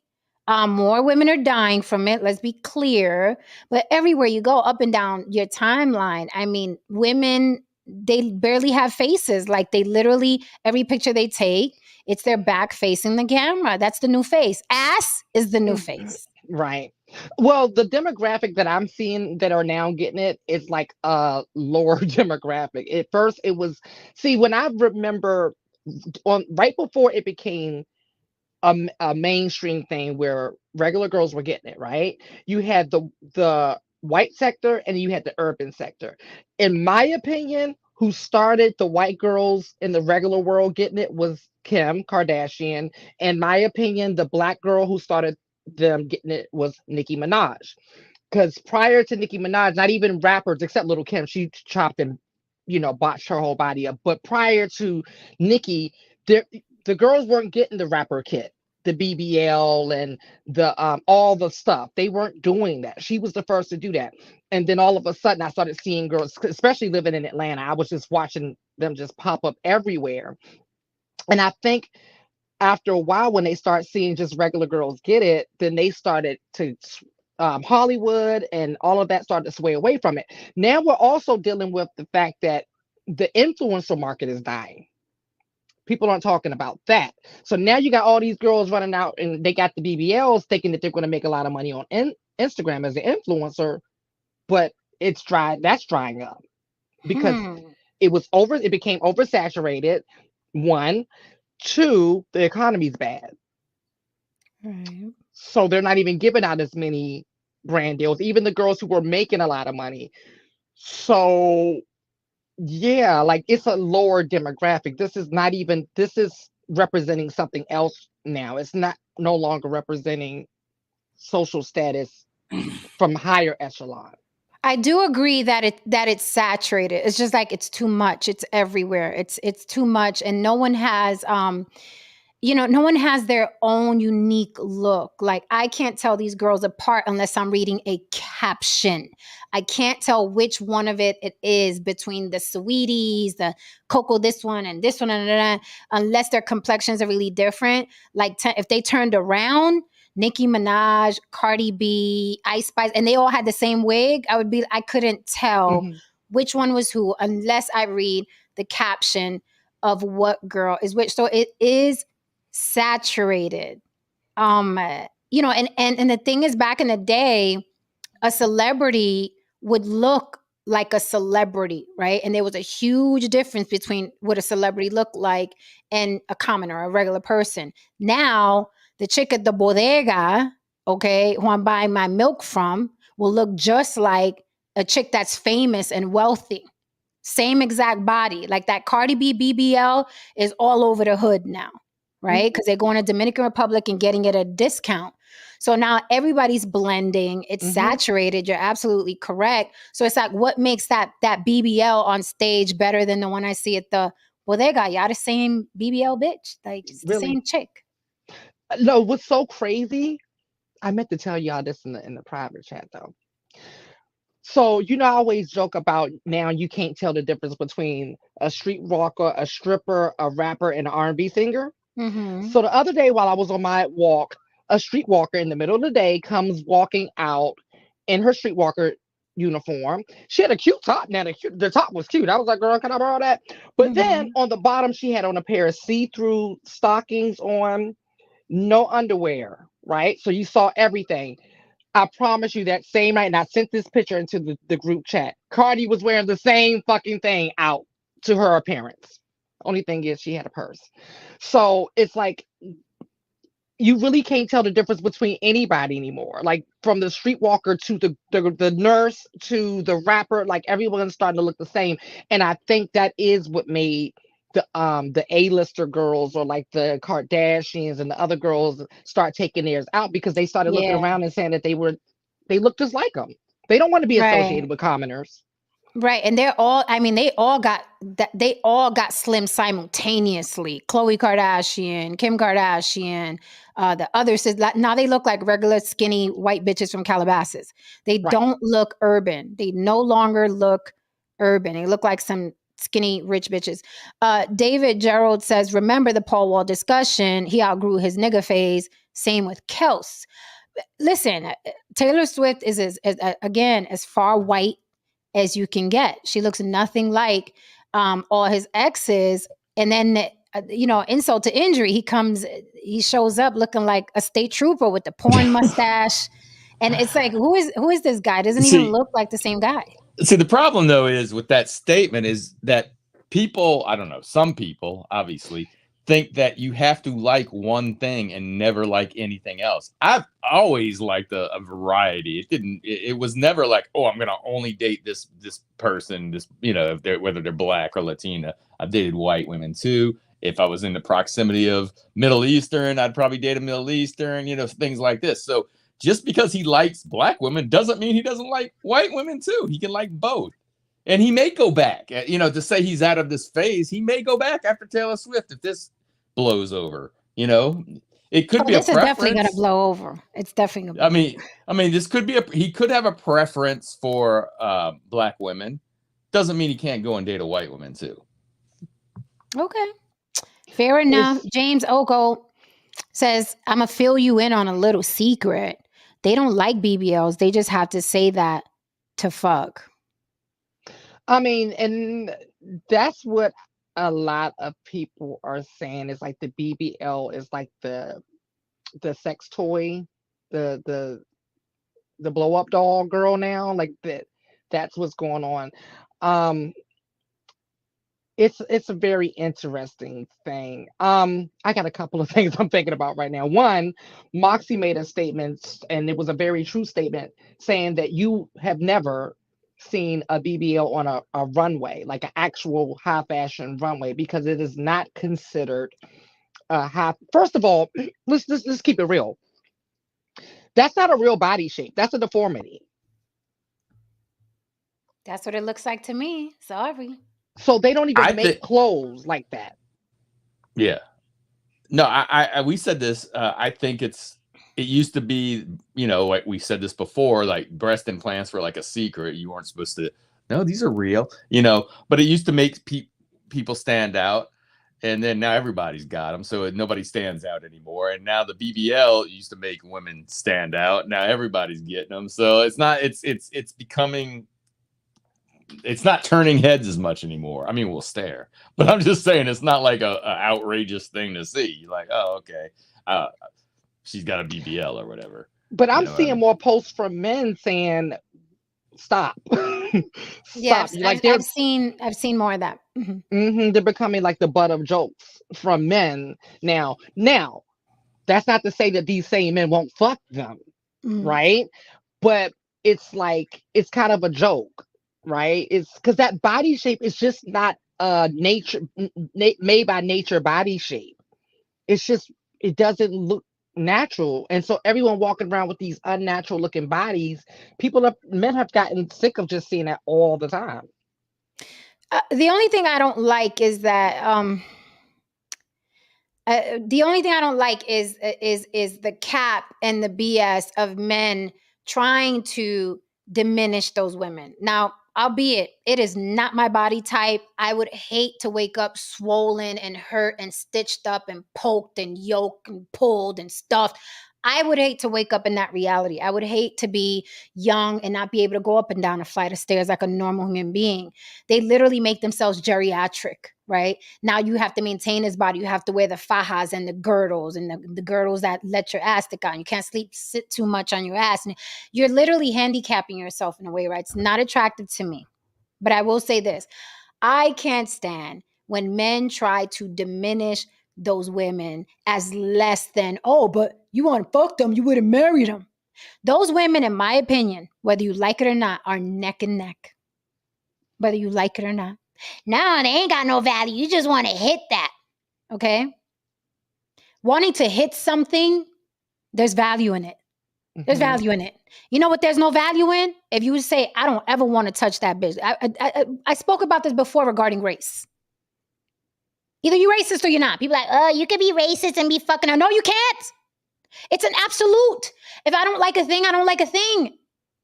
[SPEAKER 1] More women are dying from it, let's be clear. But everywhere you go, up and down your timeline, I mean, women, they barely have faces. Like they literally, every picture they take, it's their back facing the camera. That's the new face. Ass is the new face.
[SPEAKER 2] Right. Well, the demographic that I'm seeing that are now getting it is like a lower demographic. At first, it was, when I remember right before it became a mainstream thing where regular girls were getting it, right? You had the white sector and you had the urban sector. In my opinion, who started the white girls in the regular world getting it was Kim Kardashian. In my opinion, the black girl who started them getting it was Nicki Minaj. Because prior to Nicki Minaj, not even rappers except Little Kim, she chopped and botched her whole body up. But prior to Nikki, the girls weren't getting the rapper kit, the BBL and the all the stuff. They weren't doing that. She was the first to do that. And then all of a sudden I started seeing girls, especially living in Atlanta. I was just watching them just pop up everywhere. And I think after a while, when they start seeing just regular girls get it, then they started to Hollywood and all of that started to sway away from it. Now we're also dealing with the fact that the influencer market is dying. People aren't talking about that. So now you got all these girls running out and they got the BBLs thinking that they're going to make a lot of money on Instagram as an influencer, but that's drying up because it became oversaturated. One, two, the economy's bad.
[SPEAKER 1] Right.
[SPEAKER 2] So they're not even giving out as many brand deals, even the girls who were making a lot of money. So yeah, like it's a lower demographic. This is representing something else now. It's not no longer representing social status from higher echelon.
[SPEAKER 1] I do agree that it's saturated. It's just like it's too much. It's everywhere. It's too much, and no one has no one has their own unique look. Like I can't tell these girls apart unless I'm reading a caption. I can't tell which one of it is between the sweeties, the Coco, this one and this one, unless their complexions are really different. Like if they turned around, Nicki Minaj, Cardi B, Ice Spice, and they all had the same wig, I couldn't tell which one was who unless I read the caption of what girl is which. So it is saturated. And the thing is, back in the day, a celebrity would look like a celebrity, right? And there was a huge difference between what a celebrity looked like and a commoner, a regular person. Now, the chick at the bodega, okay, who I'm buying my milk from, will look just like a chick that's famous and wealthy. Same exact body. Like that Cardi B BBL is all over the hood now, right? Because they're going to Dominican Republic and getting it at a discount. So now everybody's blending. It's saturated. You're absolutely correct. So it's like, what makes that BBL on stage better than the one I see at the bodega? Y'all the same BBL bitch. Like it's the same chick.
[SPEAKER 2] No, what's so crazy? I meant to tell y'all this in the private chat though. So, I always joke about now you can't tell the difference between a streetwalker, a stripper, a rapper, and an R&B singer. So the other day while I was on my walk, a streetwalker in the middle of the day comes walking out in her streetwalker uniform. She had a cute top. Now the top was cute. I was like, girl, can I borrow that? But then on the bottom, she had on a pair of see-through stockings on, no underwear, right? So you saw everything. I promise you that same night, and I sent this picture into the group chat. Cardi was wearing the same fucking thing out to her appearance. Only thing is she had a purse. So it's like, you really can't tell the difference between anybody anymore. Like from the streetwalker to the nurse to the rapper, like everyone's starting to look the same. And I think that is what made the A-lister girls or like the Kardashians and the other girls start taking theirs out because they started looking around and saying that they look just like them. They don't want to be associated with commoners.
[SPEAKER 1] Right. And they all got slim simultaneously. Khloe Kardashian, Kim Kardashian, the others. Now they look like regular skinny white bitches from Calabasas. They don't look urban. They no longer look urban. They look like some skinny rich bitches. David Gerald says, remember the Paul Wall discussion. He outgrew his nigga phase. Same with Kelce. Listen, Taylor Swift is again as far white as you can get. She looks nothing like all his exes. And then, insult to injury, he shows up looking like a state trooper with the porn mustache. And it's like, who is this guy? Doesn't even look like the same guy.
[SPEAKER 4] See, the problem though is with that statement is that people, I don't know, some people obviously think that you have to like one thing and never like anything else. I've always liked a variety. It was never like, oh, I'm gonna only date this person, whether they're black or Latina. I've dated white women too. If I was in the proximity of Middle Eastern, I'd probably date a Middle Eastern, things like this. So just because he likes black women doesn't mean he doesn't like white women too. He can like both. And he may go back. To say he's out of this phase, he may go back after Taylor Swift if this blows over. It could be a
[SPEAKER 1] This is definitely gonna
[SPEAKER 4] preference.
[SPEAKER 1] blow over. It's definitely gonna
[SPEAKER 4] I
[SPEAKER 1] blow over.
[SPEAKER 4] mean, this could be he could have a preference for black women. Doesn't mean he can't go and date a white woman too.
[SPEAKER 1] Okay. Fair enough. James Oko says, I'm going to fill you in on a little secret. They don't like BBLs. They just have to say that to fuck.
[SPEAKER 2] I mean, and that's what a lot of people are saying is like the BBL is like the sex toy, the blow up doll girl now. Like that's what's going on. It's a very interesting thing. I got a couple of things I'm thinking about right now. One, Moxie made a statement, and it was a very true statement, saying that you have never seen a BBL on a runway, like an actual high fashion runway, because it is not considered a high. First of all, let's keep it real. That's not a real body shape. That's a deformity.
[SPEAKER 1] That's what it looks like to me. Sorry.
[SPEAKER 2] So they don't even make clothes like that.
[SPEAKER 4] Yeah. No, I we said this. I think it used to be, like we said this before, like breast implants were like a secret. You weren't supposed to. No, these are real. But it used to make people stand out, and then now everybody's got them, so nobody stands out anymore. And now the BBL used to make women stand out. Now everybody's getting them, so it's not. It's becoming. It's not turning heads as much anymore. I mean, we'll stare, but I'm just saying it's not like a outrageous thing to see. You're like, oh, okay, she's got a BBL or whatever.
[SPEAKER 2] But I'm seeing more posts from men saying, "Stop, stop."
[SPEAKER 1] Yes,
[SPEAKER 2] like
[SPEAKER 1] I've seen more of that.
[SPEAKER 2] They're becoming like the butt of jokes from men now. Now, that's not to say that these same men won't fuck them, right? But it's like it's kind of a joke. Right, it's because that body shape is just not nature made by nature body shape. It's just it doesn't look natural, and so everyone walking around with these unnatural looking bodies, men have gotten sick of just seeing that all the time.
[SPEAKER 1] The only thing I don't like is that the only thing I don't like is the cap and the BS of men trying to diminish those women. Now, albeit it is not my body type, I would hate to wake up swollen and hurt and stitched up and poked and yoked and pulled and stuffed. I would hate to wake up in that reality. I would hate to be young and not be able to go up and down a flight of stairs like a normal human being. They literally make themselves geriatric, right? Now you have to maintain his body. You have to wear the fajas and the girdles and the girdles that let your ass stick out. You can't sit too much on your ass. And you're literally handicapping yourself in a way, right? It's not attractive to me. But I will say this. I can't stand when men try to diminish those women as less than, oh, but you want to fuck them, you would have married them. Those women, in my opinion, whether you like it or not, are neck and neck. Whether you like it or not. No, they ain't got no value. You just want to hit that. Okay? Wanting to hit something, there's value in it. There's value in it. You know what there's no value in? If you say, I don't ever want to touch that bitch. I spoke about this before regarding race. Either you're racist or you're not. People are like, oh, you can be racist and be fucking her. No, you can't. It's an absolute. If I don't like a thing, I don't like a thing.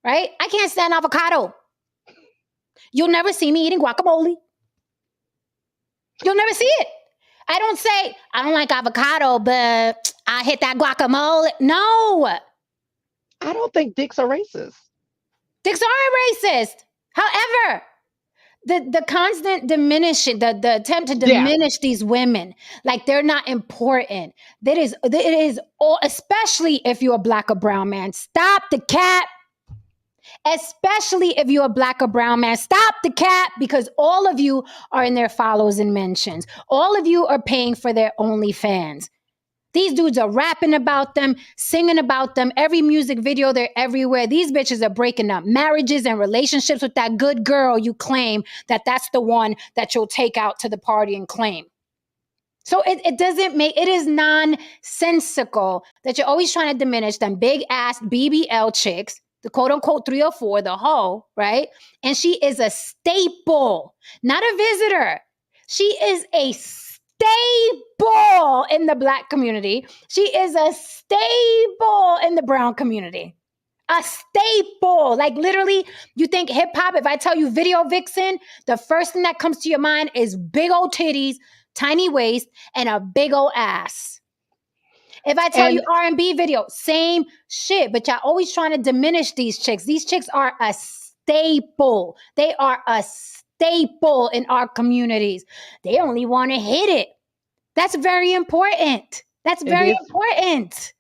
[SPEAKER 1] Right? I can't stand avocado. You'll never see me eating guacamole. You'll never see it. I don't say, I don't like avocado, but I hit that guacamole. No.
[SPEAKER 2] I don't think dicks are racist.
[SPEAKER 1] Dicks are racist. However, the constant diminishing, the attempt to diminish these women, like they're not important. It is all, especially if you're a black or brown man. Stop the cap. Especially if you're a black or brown man. Stop the cap, because all of you are in their follows and mentions. All of you are paying for their OnlyFans. These dudes are rapping about them, singing about them. Every music video, they're everywhere. These bitches are breaking up marriages and relationships with that good girl you claim that's the one that you'll take out to the party and claim. So it doesn't make, it is nonsensical that you're always trying to diminish them big ass BBL chicks, the quote unquote 304, the hoe, right? And she is a staple, not a visitor. She is a staple in the Black community. She is a staple in the brown community. A staple. Like literally, you think hip hop, if I tell you video vixen, the first thing that comes to your mind is big old titties, tiny waist, and a big old ass. If I tell you R&B video, same shit, but y'all always trying to diminish these chicks. These chicks are a staple. They are a staple in our communities. They only want to hit it. That's very important. That's very important.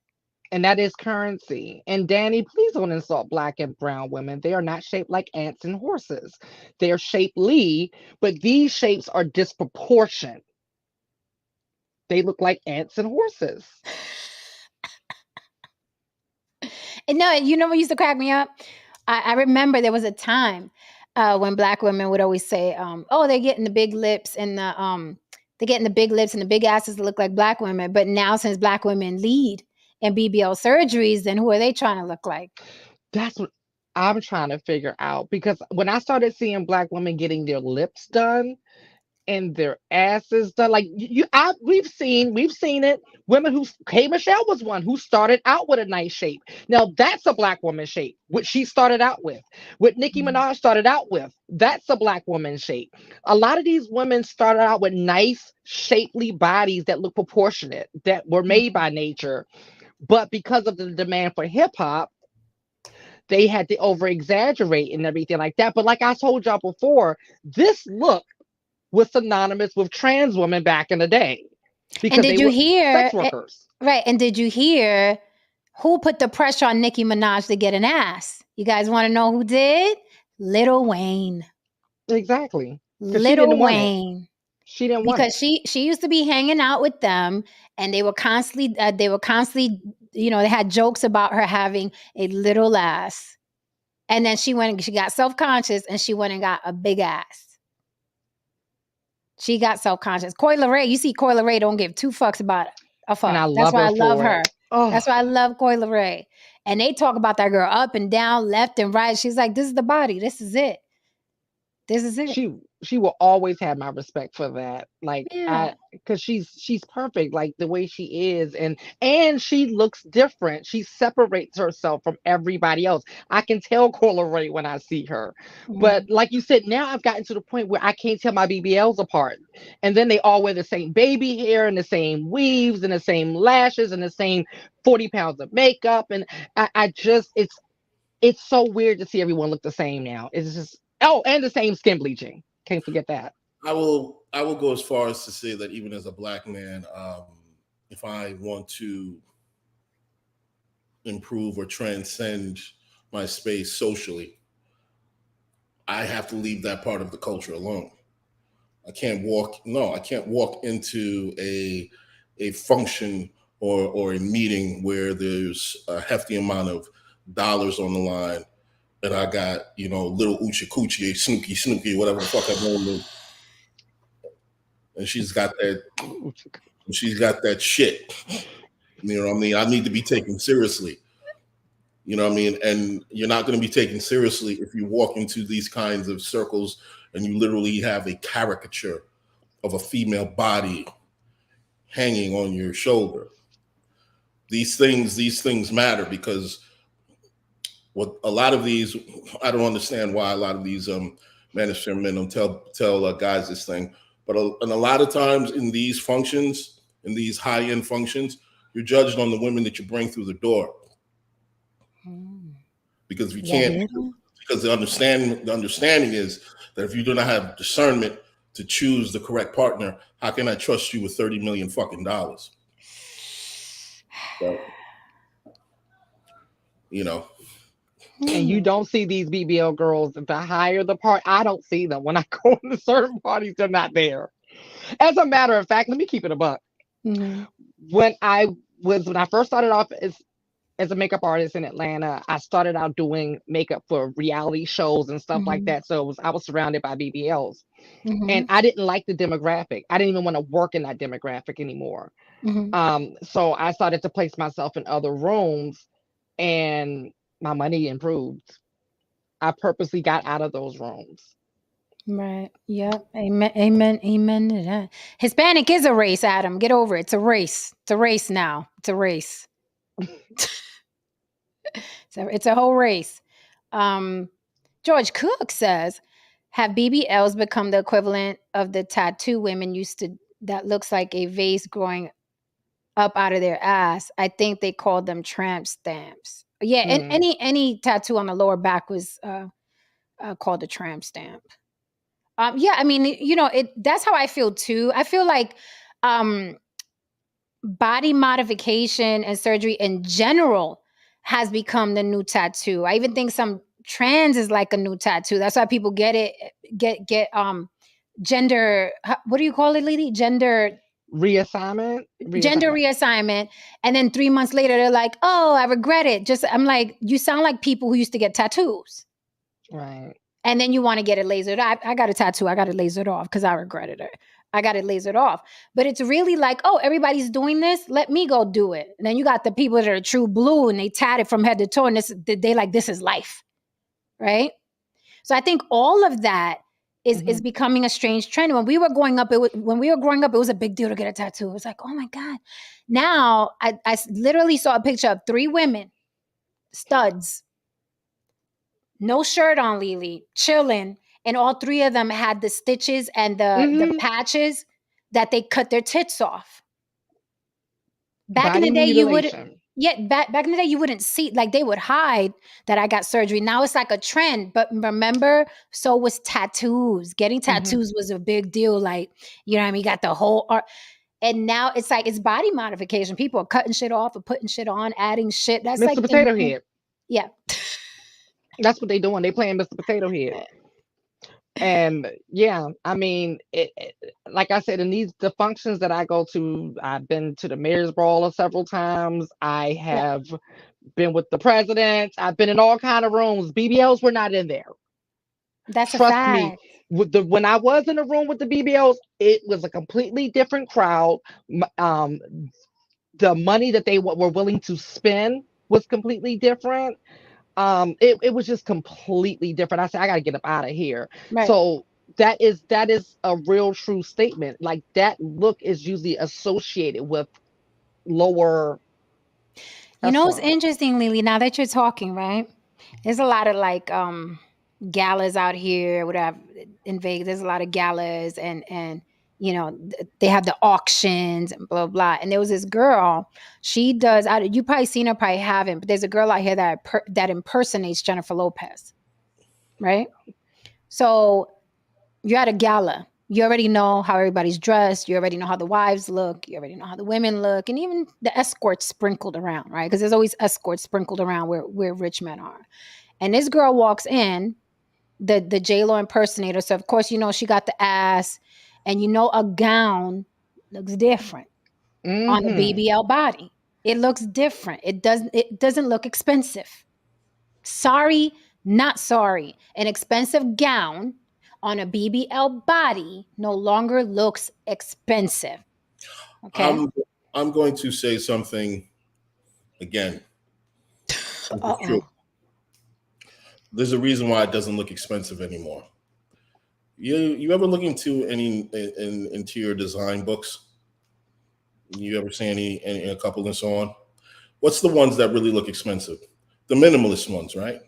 [SPEAKER 2] And that is currency. And Danny, please don't insult Black and brown women. They are not shaped like ants and horses. They are shapely, but these shapes are disproportionate. They look like ants and horses.
[SPEAKER 1] And no, you know what used to crack me up? I remember there was a time when Black women would always say, "Oh, they're getting the big lips and they're getting the big lips and the big asses that look like Black women." But now, since Black women lead in BBL surgeries, then who are they trying to look like?
[SPEAKER 2] That's what I'm trying to figure out, because when I started seeing Black women getting their lips done and their asses done, like we've seen it. Women who K Michelle was one who started out with a nice shape. Now that's a Black woman shape, which she started out with. What Nicki Minaj started out with, that's a Black woman shape. A lot of these women started out with nice, shapely bodies that look proportionate, that were made by nature. But because of the demand for hip hop, they had to over exaggerate and everything like that. But like I told y'all before, this look was synonymous with trans women back in the day, because
[SPEAKER 1] And did
[SPEAKER 2] they
[SPEAKER 1] you
[SPEAKER 2] were
[SPEAKER 1] hear
[SPEAKER 2] sex workers.
[SPEAKER 1] right? And did you hear who put the pressure on Nicki Minaj to get an ass? You guys want to know who did? Lil Wayne.
[SPEAKER 2] Exactly. Because she didn't
[SPEAKER 1] Lil
[SPEAKER 2] want it.
[SPEAKER 1] Wayne.
[SPEAKER 2] She didn't want
[SPEAKER 1] Because
[SPEAKER 2] it.
[SPEAKER 1] she used to be hanging out with them, and they were constantly they had jokes about her having a little ass. And then she got self-conscious and she went and got a big ass. She got self-conscious. Coi Leray, you see, Coi Leray don't give two fucks about a fuck.
[SPEAKER 2] And I
[SPEAKER 1] That's
[SPEAKER 2] love
[SPEAKER 1] why
[SPEAKER 2] her
[SPEAKER 1] I love
[SPEAKER 2] for
[SPEAKER 1] her.
[SPEAKER 2] it. Oh,
[SPEAKER 1] That's why I love Coi Leray. And they talk about that girl up and down, left and right. She's like, this is the body. This is it. This is it.
[SPEAKER 2] she will always have my respect for that. Like
[SPEAKER 1] Yeah.
[SPEAKER 2] because she's perfect, like the way she is, and she looks different. She separates herself from everybody else. I can tell Cola Ray when I see her. But like you said, now I've gotten to the point where I can't tell my BBLs apart. And then they all wear the same baby hair and the same weaves and the same lashes and the same 40 pounds of makeup. And I just it's so weird to see everyone look the same now. It's just and the same skin bleaching. Can't forget that.
[SPEAKER 3] I will go as far as to say that even as a Black man, if I want to improve or transcend my space socially, I have to leave that part of the culture alone. I can't walk into a function or a meeting where there's a hefty amount of dollars on the line, and I got, little Oochie Coochie, Snooky, whatever the fuck her name is. And she's got that shit. You know what I mean? I need to be taken seriously. You know what I mean? And you're not going to be taken seriously if you walk into these kinds of circles and you literally have a caricature of a female body hanging on your shoulder. These things matter, because what a lot of these, I don't understand why a lot of these manosphere men don't tell guys this thing, but and a lot of times in these functions, in these high-end functions, you're judged on the women that you bring through the door. Because if you can't, because the understanding is that if you do not have discernment to choose the correct partner, how can I trust you with $30 million fucking dollars? So,
[SPEAKER 2] And you don't see these BBL girls. The higher the part, I don't see them. When I go into certain parties, they're not there. As a matter of fact, let me keep it a buck. When I first started off as a makeup artist in Atlanta, I started out doing makeup for reality shows and stuff like that. So I was surrounded by BBLs. And I didn't like the demographic. I didn't even want to work in that demographic anymore. So I started to place myself in other rooms and my money improved. I purposely got out of those rooms.
[SPEAKER 1] Right. Yep. Amen. Amen. Amen to that. Hispanic is a race, Adam. Get over it. It's a race. It's a race now. It's a race. So it's a whole race. George Cook says, have BBLs become the equivalent of the tattoo women used to that looks like a vase growing up out of their ass? I think they called them tramp stamps. Yeah, and
[SPEAKER 2] Mm.
[SPEAKER 1] any tattoo on the lower back was called a tramp stamp. Yeah, I mean, that's how I feel too. I feel like um, body modification and surgery in general has become the new tattoo. I even think some trans is like a new tattoo. That's why people get gender. What do you call it, lady?
[SPEAKER 2] Reassignment.
[SPEAKER 1] Gender
[SPEAKER 2] Reassignment.
[SPEAKER 1] reassignment, and then 3 months later they're like, oh, I regret it. I'm like, you sound like people who used to get tattoos.
[SPEAKER 2] Right.
[SPEAKER 1] And then you want to get it lasered. I got a tattoo. I got it lasered off because I regretted it. I got it lasered off. But it's really like, oh, everybody's doing this. Let me go do it. And then you got the people that are true blue and they tat it from head to toe. And they like, this is life. Right. So I think all of that is becoming a strange trend. When we were growing up, it was a big deal to get a tattoo. It was like, oh my God. Now I literally saw a picture of 3 women, studs, no shirt on, Lily, chilling, and all 3 of them had the stitches and the patches that they cut their tits off. Back in
[SPEAKER 2] Body
[SPEAKER 1] the day, you would
[SPEAKER 2] mutilation.
[SPEAKER 1] back in the day you wouldn't see, like, they would hide that I got surgery. Now it's like a trend. But remember, so was tattoos. Getting tattoos was a big deal. Like, you know what I mean? You got the whole art. And now it's like it's body modification. People are cutting shit off or putting shit on, adding shit. That's like
[SPEAKER 2] Mr. Potato Head.
[SPEAKER 1] Yeah.
[SPEAKER 2] That's what they doing. They playing Mr. Potato Head. And yeah, I mean, like I said, in the functions that I go to, I've been to the mayor's brawler several times. I
[SPEAKER 1] Yeah.
[SPEAKER 2] have been with the president. I've been in all kind of rooms. BBLs were not in there.
[SPEAKER 1] That's a
[SPEAKER 2] Trust me.
[SPEAKER 1] fact.
[SPEAKER 2] When I was in a room with the BBLs, it was a completely different crowd. The money that they were willing to spend was completely different. It was just completely different. I said, I gotta get up out of here.
[SPEAKER 1] Right.
[SPEAKER 2] So that is a real true statement. Like, that look is usually associated with lower
[SPEAKER 1] You know what's
[SPEAKER 2] echelon.
[SPEAKER 1] interesting, Lily? Now that you're talking, right? There's a lot of like galas out here, whatever, in Vegas. There's a lot of galas, and they have the auctions and blah blah. And there was this girl. She does. You probably seen her, probably haven't. But there's a girl out here that impersonates Jennifer Lopez, right? So you're at a gala. You already know how everybody's dressed. You already know how the wives look. You already know how the women look, and even the escorts sprinkled around, right? Because there's always escorts sprinkled around where rich men are. And this girl walks in, the J-Lo impersonator. So of course, she got the ass, and a gown looks different on a BBL body. It looks different. It doesn't look expensive. Sorry, not sorry. An expensive gown on a BBL body no longer looks expensive. Okay.
[SPEAKER 3] I'm going to say something again. True. There's a reason why it doesn't look expensive anymore. You ever look into any interior design books? You ever see any a couple and so on? What's the ones that really look expensive? The minimalist ones, right?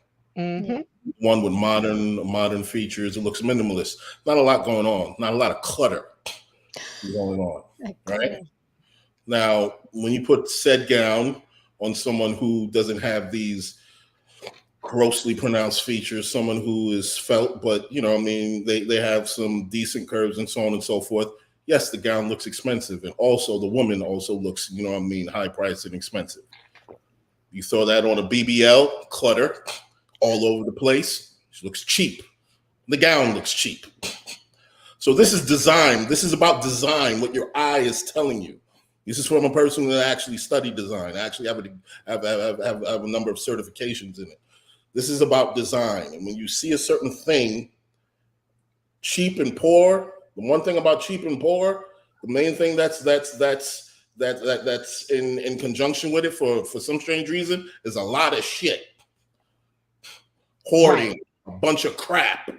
[SPEAKER 3] One with modern features. It looks minimalist. Not a lot going on. Not a lot of clutter going on. Right? Now, when you put said gown on someone who doesn't have these grossly pronounced features, someone who is felt, but they have some decent curves and so on and so forth. Yes, the gown looks expensive, and also the woman also looks, high priced and expensive. You throw that on a BBL, clutter all over the place. She looks cheap. The gown looks cheap. So this is design. This is about design, what your eye is telling you. This is from a person that actually studied design. I actually have a number of certifications in it. This is about design. And when you see a certain thing, cheap and poor, the one thing about cheap and poor, the main thing that's in conjunction with it for some strange reason is a lot of shit. hoarding,
[SPEAKER 2] Right.
[SPEAKER 3] a bunch of crap.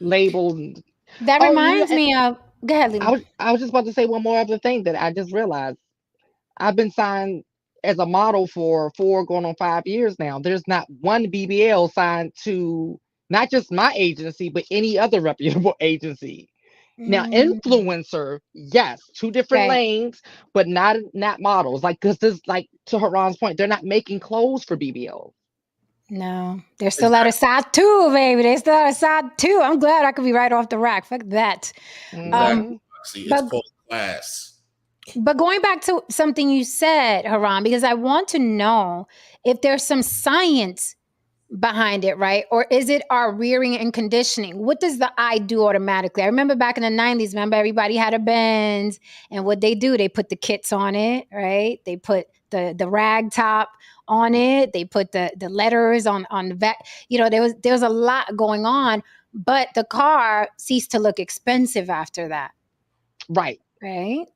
[SPEAKER 2] Labeled.
[SPEAKER 1] That
[SPEAKER 2] Oh, you
[SPEAKER 1] reminds me of. Go ahead, Lena.
[SPEAKER 2] I was just about to say one more other thing that I just realized. I've been signed as a model for 4 going on 5 years now. There's not one BBL signed to not just my agency, but any other reputable agency. Now,
[SPEAKER 1] Mm,
[SPEAKER 2] influencer, yes, two different
[SPEAKER 1] right.
[SPEAKER 2] lanes, but not models. Like, because this, like to Haran's point, they're not making clothes for BBL.
[SPEAKER 1] No, they're still out of size 2, baby. They're still out of size 2. I'm glad I could be right off the rack. Fuck that.
[SPEAKER 3] Exactly.
[SPEAKER 2] Mhm.
[SPEAKER 3] See, it's
[SPEAKER 1] But
[SPEAKER 3] called class.
[SPEAKER 1] But going back to something you said, Haram, because I want to know if there's some science behind it, right? Or is it our rearing and conditioning? What does the eye do automatically? I remember back in the 90s, remember everybody had a Benz, and what they do, they put the kits on it, right? They put the rag top on it, they put the letters on the back. You know, there was a lot going on, but the car ceased to look expensive after that,
[SPEAKER 2] Right.
[SPEAKER 1] right?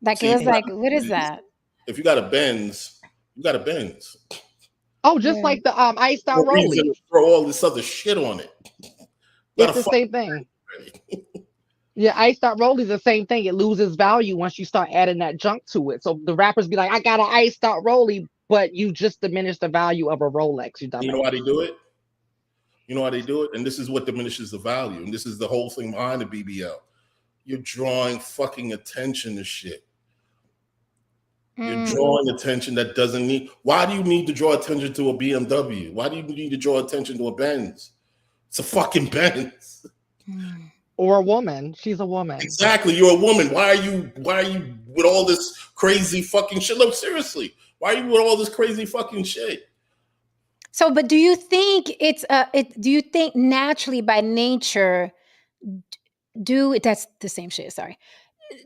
[SPEAKER 1] Like it
[SPEAKER 3] See,
[SPEAKER 1] was like, what is
[SPEAKER 3] Benz,
[SPEAKER 1] that?
[SPEAKER 3] if you got a Benz, you got a Benz.
[SPEAKER 2] Oh, just
[SPEAKER 1] Yeah.
[SPEAKER 2] like the iced
[SPEAKER 3] No
[SPEAKER 2] out
[SPEAKER 3] reason
[SPEAKER 2] rollies.
[SPEAKER 3] to throw all this other shit on it. Got
[SPEAKER 2] It's
[SPEAKER 3] a
[SPEAKER 2] the
[SPEAKER 3] fucking
[SPEAKER 2] same thing.
[SPEAKER 3] ready.
[SPEAKER 2] Yeah, iced out rollies the same thing. It loses value once you start adding that junk to it. So the rappers be like, I got an iced out rollie, but you just diminish the value of a Rolex, you
[SPEAKER 3] You know why
[SPEAKER 2] dumbass.
[SPEAKER 3] they do it? You know why they do it? And this is what diminishes the value. And this is the whole thing behind the BBL. You're drawing fucking attention to shit. You're drawing attention that doesn't need. Why do you need to draw attention to a BMW? Why do you need to draw attention to a Benz? It's a fucking Benz.
[SPEAKER 2] Or a woman. She's a woman.
[SPEAKER 3] Exactly. You're a woman. Why are you with all this crazy fucking shit? Look, seriously. Why are you with all this crazy fucking shit?
[SPEAKER 1] So, but do you think do you think naturally by nature that's the same shit, sorry.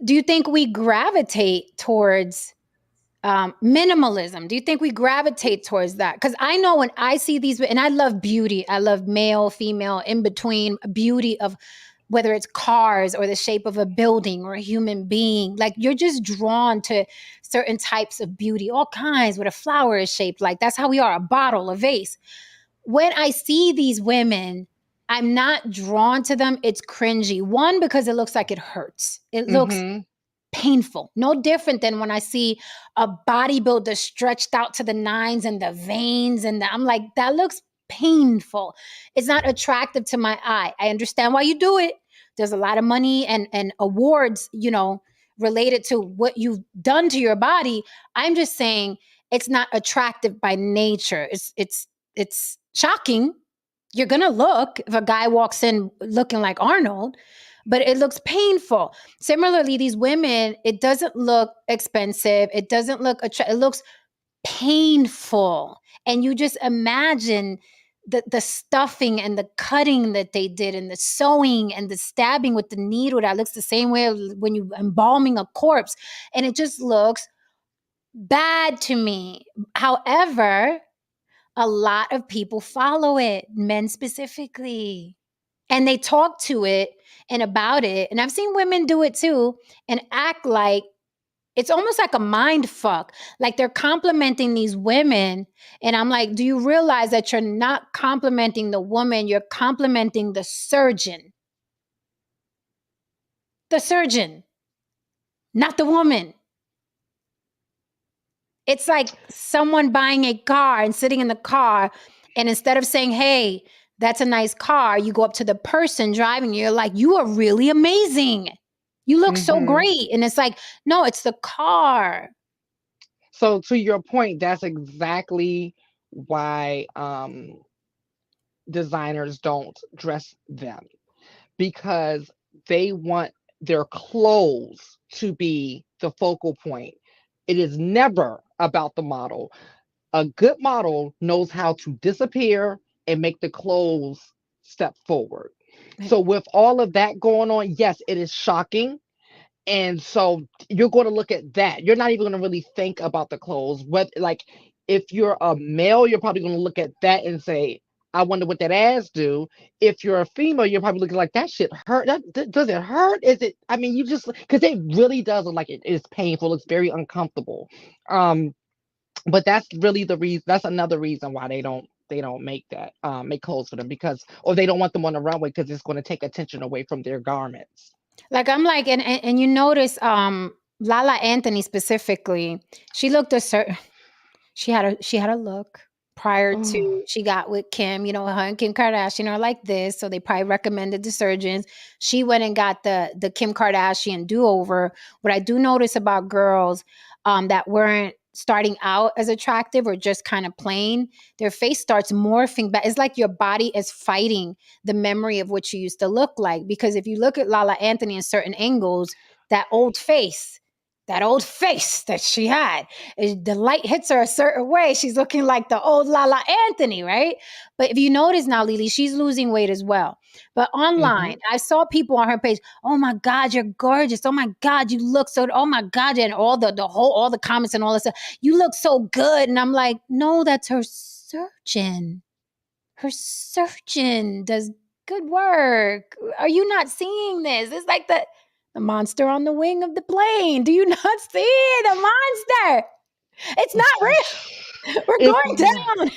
[SPEAKER 1] Do you think we gravitate towards minimalism? Do you think we gravitate towards that? Because I know when I see these, and I love beauty, I love male, female, in between beauty of whether it's cars or the shape of a building or a human being. Like you're just drawn to certain types of beauty, all kinds, what a flower is shaped like. That's how we are, a bottle, a vase. When I see these women, I'm not drawn to them. It's cringy. One, because it looks like it hurts. It looks
[SPEAKER 2] Mm-hmm.
[SPEAKER 1] painful. No different than when I see a bodybuilder stretched out to the nines and the veins I'm like, that looks painful. It's not attractive to my eye. I understand why you do it. There's a lot of money and awards, you know, related to what you've done to your body. I'm just saying it's not attractive by nature. It's shocking. You're gonna look if a guy walks in looking like Arnold, but it looks painful. Similarly, these women, it doesn't look expensive. It doesn't look it looks painful. And you just imagine the stuffing and the cutting that they did and the sewing and the stabbing with the needle that looks the same way when you embalming a corpse. And it just looks bad to me. However, a lot of people follow it, men specifically. And they talk to it and about it. And I've seen women do it too and act like it's almost like a mind fuck. Like they're complimenting these women. And I'm like, do you realize that you're not complimenting the woman? You're complimenting the surgeon. The surgeon, not the woman. It's like someone buying a car and sitting in the car, and instead of saying, hey, that's a nice car, you go up to the person driving, you're like, you are really amazing. You look so
[SPEAKER 2] Mm-hmm.
[SPEAKER 1] great. And it's like, no, it's the car.
[SPEAKER 2] So to your point, that's exactly why designers don't dress them, because they want their clothes to be the focal point. It is never about the model. A good model knows how to disappear and make the clothes step forward. So with all of that going on, yes, it is shocking. And so you're going to look at that. You're not even going to really think about the clothes. What, like, if you're a male, you're probably going to look at that and say, I wonder what that ass do. If you're a female, you're probably looking like that shit hurt. Does it hurt? Is it? I mean, you just because it really does look like it is painful. It's very uncomfortable. But that's really the reason. That's another reason why they don't make that make clothes for them because or they don't want them on the runway because it's going to take attention away from their garments.
[SPEAKER 1] Like I'm like, and you notice, Lala Anthony specifically, she looked a certain. She had a look prior
[SPEAKER 2] Oh,
[SPEAKER 1] to she got with Kim, her and Kim Kardashian are like this, so they probably recommended the surgeons. She went and got the Kim Kardashian do-over. What I do notice about girls that weren't starting out as attractive or just kind of plain, their face starts morphing back. It's like your body is fighting the memory of what you used to look like. Because if you look at Lala Anthony in certain angles, that old face, that she had, the light hits her a certain way. She's looking like the old Lala Anthony, right? But if you notice now, Lily, she's losing weight as well. But online,
[SPEAKER 2] mhm.
[SPEAKER 1] I saw people on her page, oh my God, you're gorgeous. Oh my God, you look so, oh my God. And all the comments and all this stuff, you look so good. And I'm like, no, that's her surgeon. Her surgeon does good work. Are you not seeing this? It's like the monster on the wing of the plane. Do you not see the monster? It's not real. We're
[SPEAKER 2] It's
[SPEAKER 1] going down.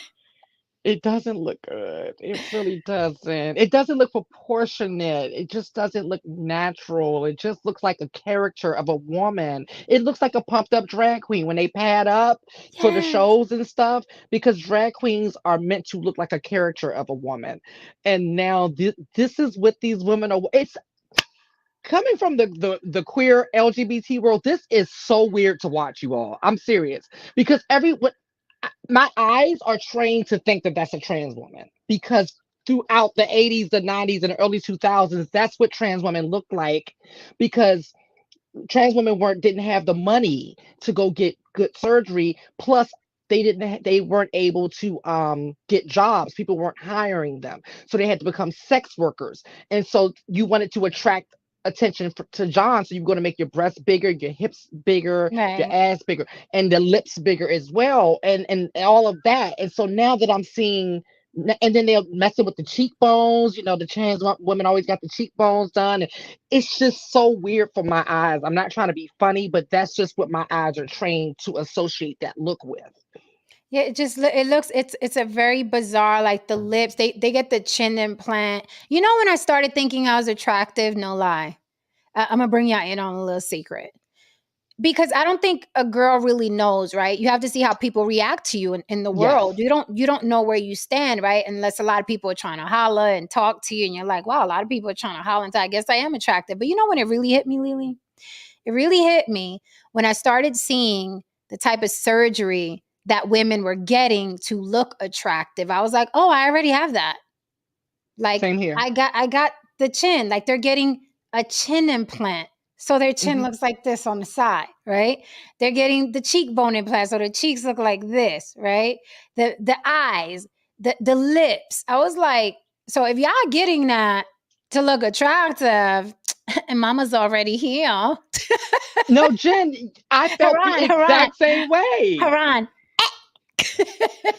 [SPEAKER 2] it doesn't look good. It really doesn't. It doesn't look proportionate. It just doesn't look natural. It just looks like a caricature of a woman. It looks like a pumped up drag queen when they pad up for the
[SPEAKER 1] Yes.
[SPEAKER 2] shows and stuff because drag queens are meant to look like a caricature of a woman. And now this is what these women are. It's coming from the queer LGBT world. This is so weird to watch, you all. I'm serious because my eyes are trained to think that that's a trans woman because throughout the 80s, the 90s, and the early 2000s, that's what trans women looked like because trans women didn't have the money to go get good surgery. Plus, they weren't able to get jobs. People weren't hiring them, so they had to become sex workers. And so you wanted to attract attention to John, so you're going to make your breasts bigger, your hips bigger, your
[SPEAKER 1] Right.
[SPEAKER 2] ass bigger, and the lips bigger as well, and all of that. And so now that I'm seeing. And then they're messing with the cheekbones. The trans women always got the cheekbones done. It's just so weird for my eyes. I'm not trying to be funny, but that's just what my eyes are trained to associate that look with.
[SPEAKER 1] Yeah, it looks, it's a very bizarre, like the lips, they get the chin implant. When I started thinking I was attractive, no lie. I'm gonna bring y'all in on a little secret. Because I don't think a girl really knows, right? You have to see how people react to you in the
[SPEAKER 2] Yes.
[SPEAKER 1] world. You don't know where you stand, right? Unless a lot of people are trying to holler and talk to you, and you're like, wow, a lot of people are trying to holler, and I guess I am attractive. But you know when it really hit me, Lily? It really hit me when I started seeing the type of surgery that women were getting to look attractive. I was like, oh, I already have that. Like
[SPEAKER 2] Same here.
[SPEAKER 1] I got the chin. Like they're getting a chin implant. So their chin
[SPEAKER 2] Hmm.
[SPEAKER 1] looks like this on the side, right? They're getting the cheekbone implant, so the cheeks look like this, right? The eyes, the lips. I was like, so if y'all getting that to look attractive, and mama's already here.
[SPEAKER 2] No, Jen, I felt the
[SPEAKER 1] Haran, Haran,
[SPEAKER 2] exact same way.
[SPEAKER 1] Haran.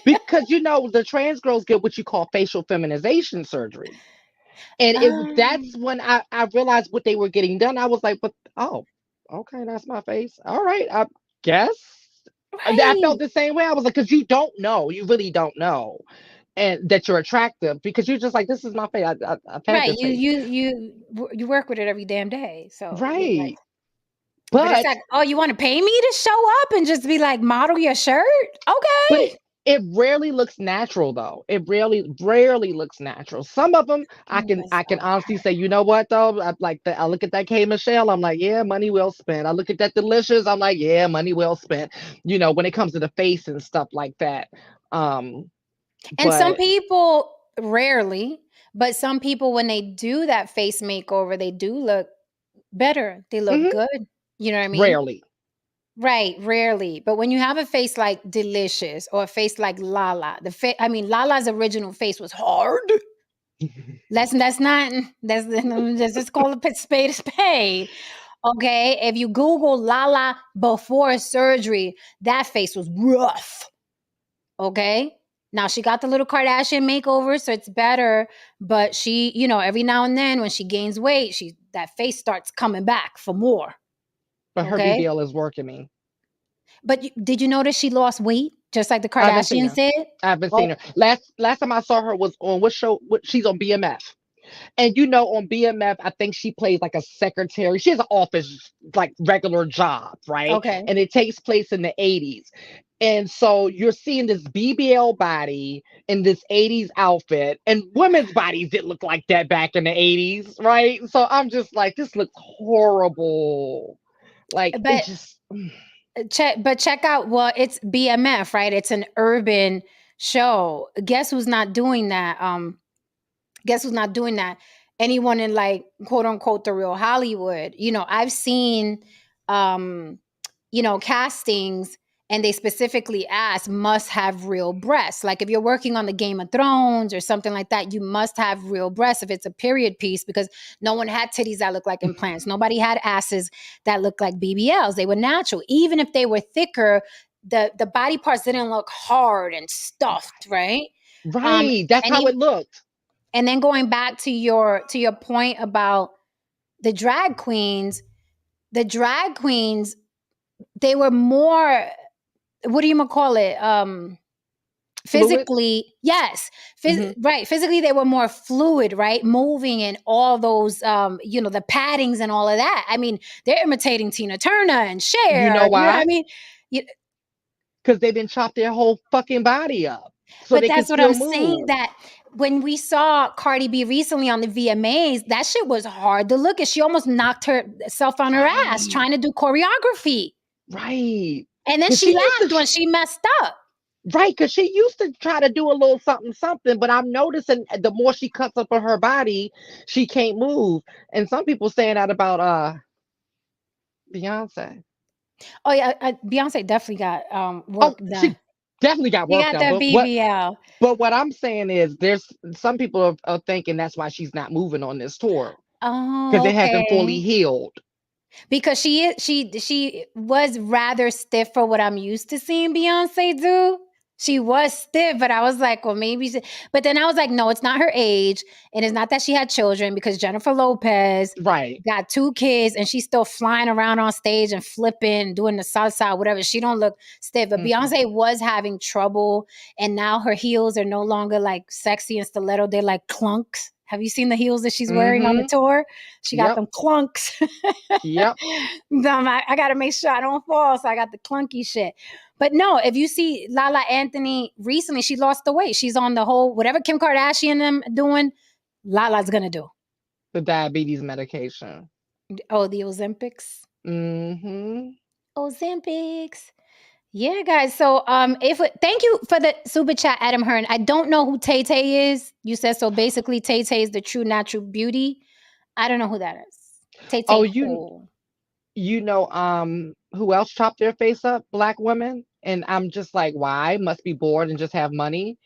[SPEAKER 2] Because the trans girls get what you call facial feminization surgery. And that's
[SPEAKER 1] Um,
[SPEAKER 2] when I realized what they were getting done. I was like, but oh, okay, that's my face. All right, I guess. I
[SPEAKER 1] right.
[SPEAKER 2] felt the same way. I was like, because you don't know, you really don't know, and that you're attractive because you're just like, this is my face. I've had
[SPEAKER 1] Right.
[SPEAKER 2] this face,
[SPEAKER 1] You work with it every damn day. So you're like,
[SPEAKER 2] right?
[SPEAKER 1] but it's
[SPEAKER 2] But
[SPEAKER 1] like, oh, you want to pay me to show up and just be like, model your shirt?
[SPEAKER 2] but
[SPEAKER 1] Okay.
[SPEAKER 2] it rarely looks natural though. It rarely looks natural. Some of them I can honestly say, you know what though? I look at that K Michelle, I'm like, yeah, money well spent. I look at that Delicious, I'm like, yeah, money well spent. When it comes to the face and stuff like that. Um,
[SPEAKER 1] And some
[SPEAKER 2] but
[SPEAKER 1] people rarely, but some people, when they do that face makeover, they do look better. They look
[SPEAKER 2] mhm,
[SPEAKER 1] good. You know what I mean?
[SPEAKER 2] rarely.
[SPEAKER 1] Right, rarely. But when you have a face like Delicious or a face like Lala, Lala's original face was hard. Let's not let's just call a spade a spade. Okay. If you Google Lala before surgery, that face was rough. Okay. Now she got the little Kardashian makeover, so it's better. But she, every now and then when she gains weight, that face starts coming back for more.
[SPEAKER 2] But her
[SPEAKER 1] Okay.
[SPEAKER 2] BBL is working me.
[SPEAKER 1] But did you notice she lost weight? just like the
[SPEAKER 2] I haven't seen
[SPEAKER 1] Kardashians
[SPEAKER 2] her.
[SPEAKER 1] did.
[SPEAKER 2] I haven't seen
[SPEAKER 1] Oh,
[SPEAKER 2] her. Last time I saw her was on what show? She's on BMF. And on BMF, I think she plays like a secretary. She has an office, like regular job, right?
[SPEAKER 1] okay.
[SPEAKER 2] And it takes place in the 80s. And so you're seeing this BBL body in this 80s outfit, and women's bodies didn't look like that back in the 80s, right? So I'm just like, this looks horrible. Like, it
[SPEAKER 1] But
[SPEAKER 2] just,
[SPEAKER 1] check out, well, it's BMF, right? It's an urban show. Guess who's not doing that? Guess who's not doing that? Anyone in, like, quote unquote the real Hollywood. I've seen castings, and they specifically ask must have real breasts. Like if you're working on the Game of Thrones or something like that, you must have real breasts if it's a period piece, because no one had titties that look like implants. Nobody had asses that looked like BBLs. They were natural. Even if they were thicker, the body parts didn't look hard and stuffed, right?
[SPEAKER 2] right. That's
[SPEAKER 1] And
[SPEAKER 2] how
[SPEAKER 1] even,
[SPEAKER 2] it looked.
[SPEAKER 1] and then going back to your point about the drag queens, the drag queens, they were more, what do you call it?
[SPEAKER 2] Fluid.
[SPEAKER 1] Physically, yes.
[SPEAKER 2] Hmm.
[SPEAKER 1] Right. Physically, they were more fluid, right? Moving and all those, the paddings and all of that. I mean, they're imitating Tina Turner and
[SPEAKER 2] You know
[SPEAKER 1] Cher. You know what I
[SPEAKER 2] why?
[SPEAKER 1] mean? You-
[SPEAKER 2] Because they've been chopped their whole fucking body up so
[SPEAKER 1] But
[SPEAKER 2] they can
[SPEAKER 1] that's what I'm
[SPEAKER 2] still
[SPEAKER 1] saying,
[SPEAKER 2] move.
[SPEAKER 1] that when we saw Cardi B recently on the VMAs, that shit was hard to look at. She almost knocked herself on her ass
[SPEAKER 2] Right.
[SPEAKER 1] trying to do choreography.
[SPEAKER 2] Right.
[SPEAKER 1] And then
[SPEAKER 2] Because
[SPEAKER 1] she
[SPEAKER 2] she used to,
[SPEAKER 1] laughed when she messed up.
[SPEAKER 2] right, because she used to try to do a little something, something, but I'm noticing the more she cuts up on her body, she can't move. And some people saying that about Beyonce.
[SPEAKER 1] Oh yeah, Beyonce definitely got
[SPEAKER 2] Oh,
[SPEAKER 1] work done.
[SPEAKER 2] she definitely got
[SPEAKER 1] You
[SPEAKER 2] work
[SPEAKER 1] got
[SPEAKER 2] done.
[SPEAKER 1] that BBL.
[SPEAKER 2] But what I'm saying is there's some people are thinking that's why she's not moving on this tour. Because
[SPEAKER 1] Oh,
[SPEAKER 2] it hasn't fully
[SPEAKER 1] okay.
[SPEAKER 2] healed.
[SPEAKER 1] Because she was rather stiff for what I'm used to seeing Beyonce do. She was stiff, but I was like, well, but then I was like, no, it's not her age, and it's not that she had children, because Jennifer Lopez
[SPEAKER 2] Right.
[SPEAKER 1] got 2 kids and she's still flying around on stage and flipping, doing the salsa, whatever. She don't look stiff, but
[SPEAKER 2] Mm-mm.
[SPEAKER 1] Beyonce was having trouble, and now her heels are no longer like sexy and stiletto. They're like clunks. Have you seen the heels that she's wearing on the
[SPEAKER 2] Mm-hmm.
[SPEAKER 1] tour? She got
[SPEAKER 2] Yep.
[SPEAKER 1] them clunks.
[SPEAKER 2] Yep.
[SPEAKER 1] I got to make sure I don't fall, so I got the clunky shit. But no, if you see Lala Anthony recently, she lost the weight. She's on the whole, whatever Kim Kardashian and them doing, Lala's gonna do.
[SPEAKER 2] The diabetes medication.
[SPEAKER 1] Oh, the Ozempics.
[SPEAKER 2] Mm-hmm.
[SPEAKER 1] Ozempics. Yeah, guys. So, thank you for the super chat, Adam Hearn. I don't know who Tay Tay is. You said so. Basically, Tay Tay is the true natural beauty. I don't know who that is. Tay
[SPEAKER 2] Oh,
[SPEAKER 1] Tay who?
[SPEAKER 2] who else chopped their face up? Black women. And I'm just like, why? Must be bored and just have money.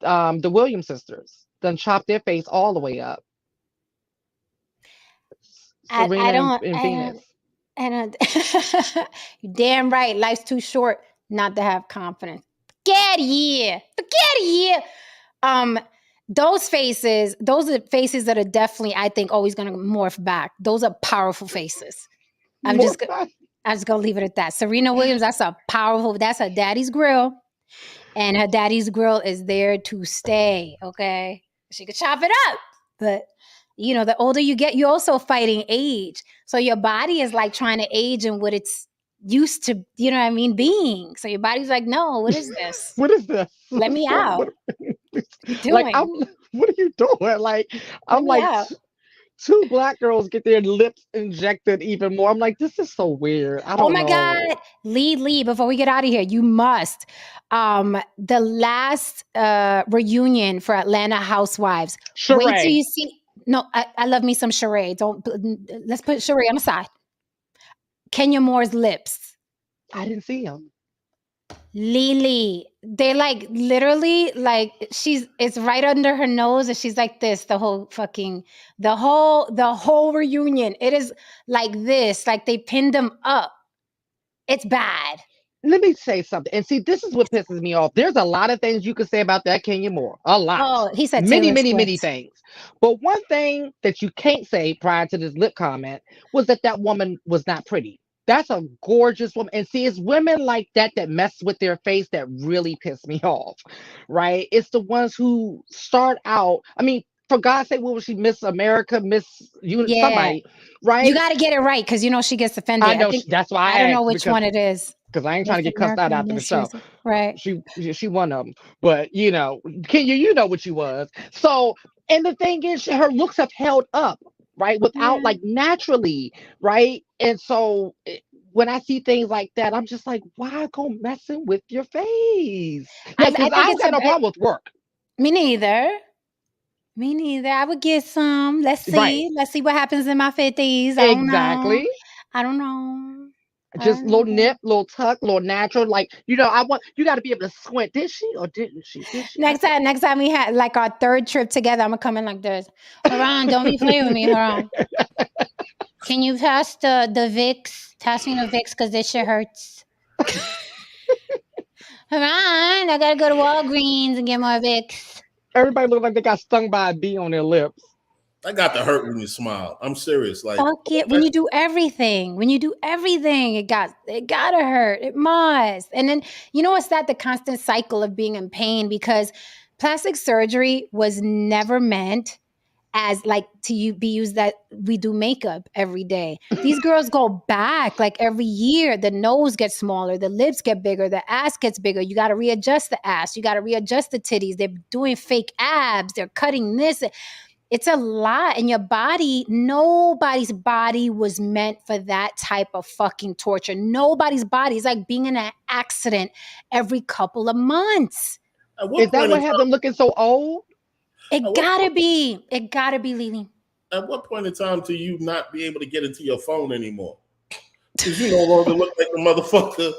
[SPEAKER 2] The Williams sisters done chopped their face all the way up.
[SPEAKER 1] I
[SPEAKER 2] Serena
[SPEAKER 1] don't.
[SPEAKER 2] and
[SPEAKER 1] I
[SPEAKER 2] Venus.
[SPEAKER 1] don't. I don't. You're damn right. Life's too short not to have confidence. Get out of here. Get out of here. Um, those are faces that are definitely, I think, always going to morph back. Those are powerful faces. I'm
[SPEAKER 2] More
[SPEAKER 1] just gonna leave it at that. Serena Williams, that's her daddy's grill, and her daddy's grill is there to stay. Okay, she could chop it up, but the older you get, you're also fighting age. So your body is like trying to age in what it's used to, you know what I mean, being. So your body's like, no, what is this?
[SPEAKER 2] what is this?
[SPEAKER 1] Let me
[SPEAKER 2] So
[SPEAKER 1] out.
[SPEAKER 2] what
[SPEAKER 1] What are you
[SPEAKER 2] like
[SPEAKER 1] doing?
[SPEAKER 2] what are you doing? Like
[SPEAKER 1] Let
[SPEAKER 2] I'm
[SPEAKER 1] me
[SPEAKER 2] like
[SPEAKER 1] out.
[SPEAKER 2] two black girls get their lips injected even more. I'm like, this is so weird. I
[SPEAKER 1] Oh
[SPEAKER 2] don't
[SPEAKER 1] my
[SPEAKER 2] know.
[SPEAKER 1] God. Lee, before we get out of here, you must. The last reunion for Atlanta Housewives. Wait till
[SPEAKER 2] Sheree.
[SPEAKER 1] you see. No, I love me some Sheree. Let's put Sheree on the side. Kenya Moore's lips.
[SPEAKER 2] I didn't see him.
[SPEAKER 1] Lily. They like literally like it's right under her nose and she's like this the whole reunion. It is like this. Like they pinned them up. It's bad.
[SPEAKER 2] Let me say something. And see, this is what pisses me off. There's a lot of things you could say about that Kenya Moore. A lot.
[SPEAKER 1] Oh, he said
[SPEAKER 2] Many,
[SPEAKER 1] Taylor
[SPEAKER 2] many, many
[SPEAKER 1] Swift.
[SPEAKER 2] things. But one thing that you can't say prior to this lip comment was that woman was not pretty. That's a gorgeous woman. And see, it's women like that that mess with their face that really piss me off, right? It's the ones who start out. I mean, for God's sake, what was she? Miss America, Miss
[SPEAKER 1] Yeah.
[SPEAKER 2] somebody,
[SPEAKER 1] You
[SPEAKER 2] right?
[SPEAKER 1] got to get it right because she gets
[SPEAKER 2] I
[SPEAKER 1] offended. I
[SPEAKER 2] know
[SPEAKER 1] think
[SPEAKER 2] that's why
[SPEAKER 1] I
[SPEAKER 2] I
[SPEAKER 1] don't know
[SPEAKER 2] asked
[SPEAKER 1] which one it is.
[SPEAKER 2] because I ain't trying
[SPEAKER 1] Miss
[SPEAKER 2] to get cussed out
[SPEAKER 1] America,
[SPEAKER 2] after the
[SPEAKER 1] Miss
[SPEAKER 2] show.
[SPEAKER 1] USA. Right.
[SPEAKER 2] She one of them, but can you know what she was. So, and the thing is, her looks have held up, right, without
[SPEAKER 1] Yeah.
[SPEAKER 2] like naturally, right. And so when I see things like that, I'm just like, why go messing with your face? Now,
[SPEAKER 1] I
[SPEAKER 2] because
[SPEAKER 1] think
[SPEAKER 2] I've
[SPEAKER 1] it's
[SPEAKER 2] got no problem with work,
[SPEAKER 1] me neither. Me neither. I would get some. Let's
[SPEAKER 2] right?
[SPEAKER 1] see. Let's see what happens in my 50s. I don't know.
[SPEAKER 2] Exactly.
[SPEAKER 1] I don't know. I
[SPEAKER 2] Just
[SPEAKER 1] don't
[SPEAKER 2] little
[SPEAKER 1] know.
[SPEAKER 2] nip, little tuck, little natural. Like, I want you got to be able to squint. Did she or didn't she? Did she?
[SPEAKER 1] Next time we had like our third trip together, I'm gonna come in like this. Haran, don't be playing with me, Haran. Can you pass the Vicks? Pass me the Vicks because this shit hurts. Haran, I gotta go to Walgreens and get more Vicks.
[SPEAKER 2] Everybody look like they got stung by a bee on their lips.
[SPEAKER 3] I got to hurt when you smile. I'm serious. Like,
[SPEAKER 1] Fuck it. When you do everything, it gotta hurt. It must. And then what's that? The constant cycle of being in pain because plastic surgery was never meant as like be used that we do makeup every day. These girls go back like every year. The nose gets smaller, the lips get bigger, the ass gets bigger. You got to readjust the ass. You got to readjust the titties. They're doing fake abs. They're cutting this. It's a lot. And your body, nobody's body was meant for that type of fucking torture. Nobody's body is like being in an accident every couple of months.
[SPEAKER 3] at what
[SPEAKER 2] Is that
[SPEAKER 3] point
[SPEAKER 2] what
[SPEAKER 3] in
[SPEAKER 2] had
[SPEAKER 3] time?
[SPEAKER 2] them looking so old?
[SPEAKER 1] It
[SPEAKER 3] At what,
[SPEAKER 1] gotta be. It gotta be, Lily.
[SPEAKER 3] at what point in time do you not be able to get into your phone anymore? Because you no longer look like the motherfucker.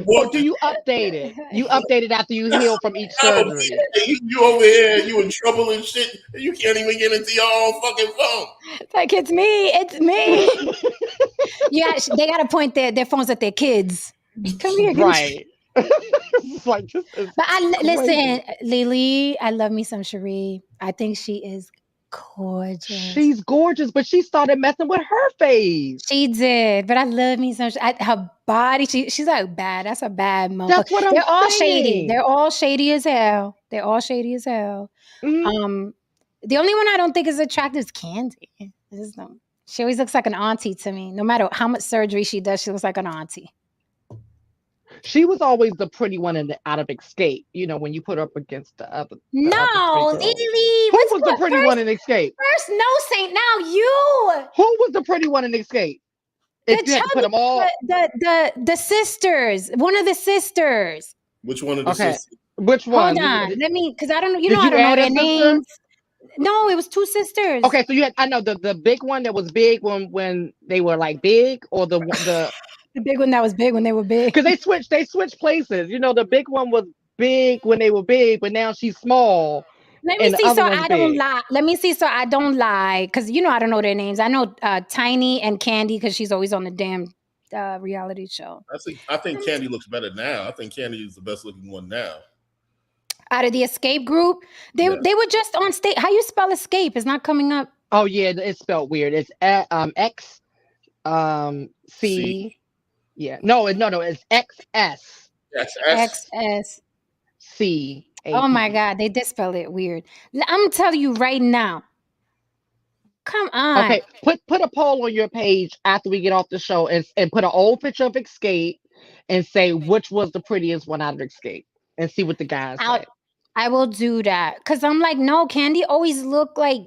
[SPEAKER 2] Or do you update it? You update it after you heal from each surgery.
[SPEAKER 3] You over here, you in trouble and shit. And you can't even get into your own fucking phone.
[SPEAKER 1] Like it's me. It's me. Yeah, they gotta point their phones at their kids. Come here,
[SPEAKER 2] Right. It's like this is
[SPEAKER 1] But listen,
[SPEAKER 2] crazy.
[SPEAKER 1] Lily. I love me some Cherie. I think she is gorgeous.
[SPEAKER 2] She's gorgeous, but she started messing with her face.
[SPEAKER 1] She did, but I love me some. Her body. She's like bad. That's a bad motherfucker.
[SPEAKER 2] That's what I'm
[SPEAKER 1] They're all shady.
[SPEAKER 2] saying.
[SPEAKER 1] They're all shady as hell. They're all shady as hell.
[SPEAKER 2] Mhm.
[SPEAKER 1] The only one I don't think is attractive is Candy. She always looks like an auntie to me. No matter how much surgery she does, she looks like an auntie.
[SPEAKER 2] She was always the pretty one out of Escape. When you put her up against the other
[SPEAKER 1] No,
[SPEAKER 2] three girls.
[SPEAKER 1] Lily.
[SPEAKER 2] Who was the pretty one in Escape?
[SPEAKER 1] First, no, Saint. Now you.
[SPEAKER 2] Who was the pretty one in Escape? If you had to put them all,
[SPEAKER 1] the sisters. One of the sisters.
[SPEAKER 3] Which one of the
[SPEAKER 2] okay.
[SPEAKER 3] sisters?
[SPEAKER 2] Which one?
[SPEAKER 1] Hold on. Let me, because I don't know.
[SPEAKER 2] Did
[SPEAKER 1] I
[SPEAKER 2] you
[SPEAKER 1] don't know
[SPEAKER 2] add a
[SPEAKER 1] their
[SPEAKER 2] sister?
[SPEAKER 1] names. No, it was two sisters.
[SPEAKER 2] Okay, so I know the big one that was big when they were like big, or the
[SPEAKER 1] The big one that was big when they were big.
[SPEAKER 2] because they switched places. The big one was big when they were big, but now she's small.
[SPEAKER 1] Let me
[SPEAKER 2] And the
[SPEAKER 1] see,
[SPEAKER 2] other
[SPEAKER 1] so
[SPEAKER 2] one's
[SPEAKER 1] I don't
[SPEAKER 2] big.
[SPEAKER 1] lie. Let me see, so I don't lie, because I don't know their names. I know Tiny and Candy because she's always on the damn reality show.
[SPEAKER 3] I think Candy looks better now. I think Candy is the best looking one now.
[SPEAKER 1] Out of the Escape group, they were just on stage. How you spell Escape? It's not coming up.
[SPEAKER 2] Oh yeah, it's spelled weird. It's X C. Yeah, no, it's XS.
[SPEAKER 1] XS.
[SPEAKER 2] C.
[SPEAKER 1] Oh my God, they did spell it weird. I'm telling you right now. Come on.
[SPEAKER 2] Okay, put a poll on your page after we get off the show and put an old picture of Escape and say which was the prettiest one out of Escape and see what the guys say.
[SPEAKER 1] I will do that because I'm like, no, Candy always looked like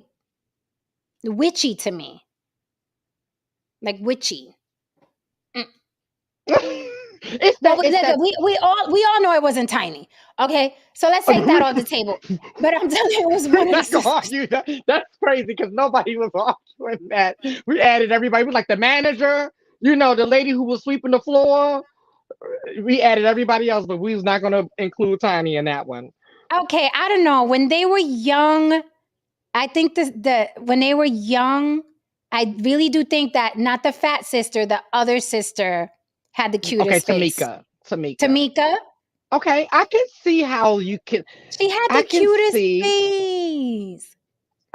[SPEAKER 1] witchy to me, like witchy. We all know it wasn't Tiny. Okay, so let's take that off the table. But I'm telling you, it was one of the
[SPEAKER 2] That's crazy because nobody was arguing that. We added everybody. We like the manager, the lady who was sweeping the floor. We added everybody else, but we was not going to include Tiny in that one.
[SPEAKER 1] Okay, I don't know. When they were young, I think when they were young, I really do think that not the fat sister, the other sister had the cutest face. Tamika.
[SPEAKER 2] Okay, I can see how you can.
[SPEAKER 1] She had the cutest face.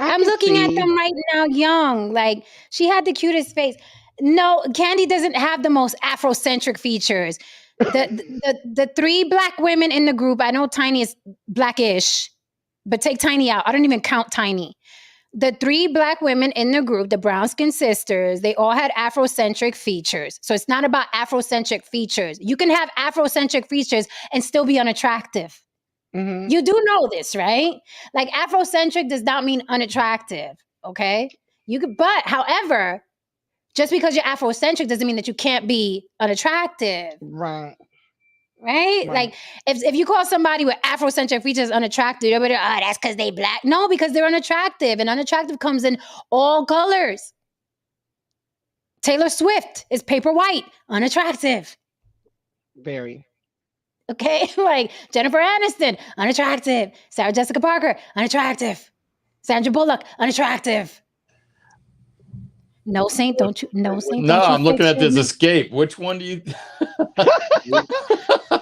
[SPEAKER 1] I'm looking at them right now, young. Like she had the cutest face. No, Candy doesn't have the most Afrocentric features. The three black women in the group, I know Tiny is blackish, but take Tiny out. I don't even count Tiny. The three black women in the group, the brown skin sisters, they all had Afrocentric features. So it's not about Afrocentric features. You can have Afrocentric features and still be unattractive.
[SPEAKER 2] Mhm.
[SPEAKER 1] You do know this, right? Like Afrocentric does not mean unattractive. Okay. You could, but however, just because you're Afrocentric doesn't mean that you can't be unattractive.
[SPEAKER 2] Right.
[SPEAKER 1] Right?
[SPEAKER 2] Right.
[SPEAKER 1] Like if you call somebody with Afrocentric features unattractive, everybody, oh, that's because they black. No, because they're unattractive, and unattractive comes in all colors. Taylor Swift is paper white, unattractive.
[SPEAKER 2] Very.
[SPEAKER 1] Okay, like Jennifer Aniston, unattractive. Sarah Jessica Parker, unattractive. Sandra Bullock, unattractive. No Saint, don't you? No Saint,
[SPEAKER 4] No,
[SPEAKER 1] don't you?
[SPEAKER 4] I'm looking
[SPEAKER 1] fix
[SPEAKER 4] at this
[SPEAKER 1] your-
[SPEAKER 4] escape. Which one do you?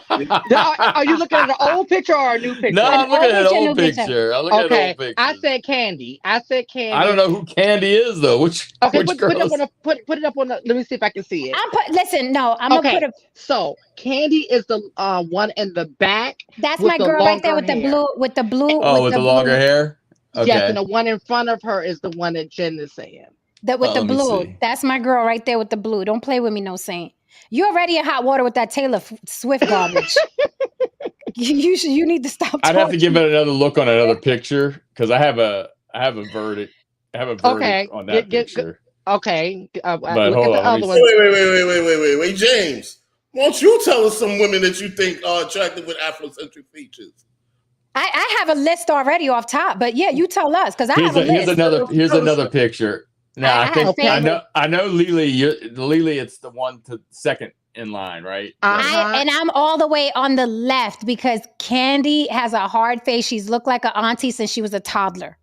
[SPEAKER 2] Are you looking at an old picture or a new picture?
[SPEAKER 4] No, I'm looking at an
[SPEAKER 1] picture, new
[SPEAKER 4] old
[SPEAKER 1] picture.
[SPEAKER 4] picture. I'm looking at
[SPEAKER 2] Okay,
[SPEAKER 4] old pictures.
[SPEAKER 2] I said Candy. I don't
[SPEAKER 4] know who Candy is though. Which
[SPEAKER 2] Okay,
[SPEAKER 4] which
[SPEAKER 2] put it up
[SPEAKER 4] girls?
[SPEAKER 2] on put it up on the. Let me see if I can see it.
[SPEAKER 1] Listen, no, I'm
[SPEAKER 2] Okay,
[SPEAKER 1] gonna put a.
[SPEAKER 2] so Candy is the one in the back.
[SPEAKER 1] That's
[SPEAKER 2] with
[SPEAKER 1] my
[SPEAKER 2] the
[SPEAKER 1] girl right there
[SPEAKER 2] longer
[SPEAKER 1] with the
[SPEAKER 2] hair.
[SPEAKER 1] blue, with the blue,
[SPEAKER 4] Oh, with the longer
[SPEAKER 1] blue,
[SPEAKER 4] hair. Okay.
[SPEAKER 2] Yes, and the one in front of her is the one that Jen is saying.
[SPEAKER 1] that with the
[SPEAKER 4] let me
[SPEAKER 1] blue.
[SPEAKER 4] see.
[SPEAKER 1] That's my girl right there with the blue. Don't play with me, no Saint. You're already in hot water with that Taylor Swift garbage. You need to stop.
[SPEAKER 4] I'd have to give
[SPEAKER 1] talking.
[SPEAKER 4] it another look on another picture because I have a verdict. I have a verdict
[SPEAKER 2] Okay,
[SPEAKER 4] on that picture.
[SPEAKER 2] Okay,
[SPEAKER 4] But
[SPEAKER 2] look
[SPEAKER 4] hold
[SPEAKER 2] at the
[SPEAKER 4] on, let
[SPEAKER 2] other
[SPEAKER 4] me
[SPEAKER 2] one.
[SPEAKER 3] Wait, James. Why don't you tell us some women that you think are attractive with Afrocentric features?
[SPEAKER 1] I have a list already off top, but yeah, you tell us because I have a list.
[SPEAKER 4] Here's another picture. Now
[SPEAKER 1] I have favorites.
[SPEAKER 4] I know Lily. Lily, it's the one to second in line, right?
[SPEAKER 1] And I'm all the way on the left because Candy has a hard face. She's looked like an auntie since she was a toddler.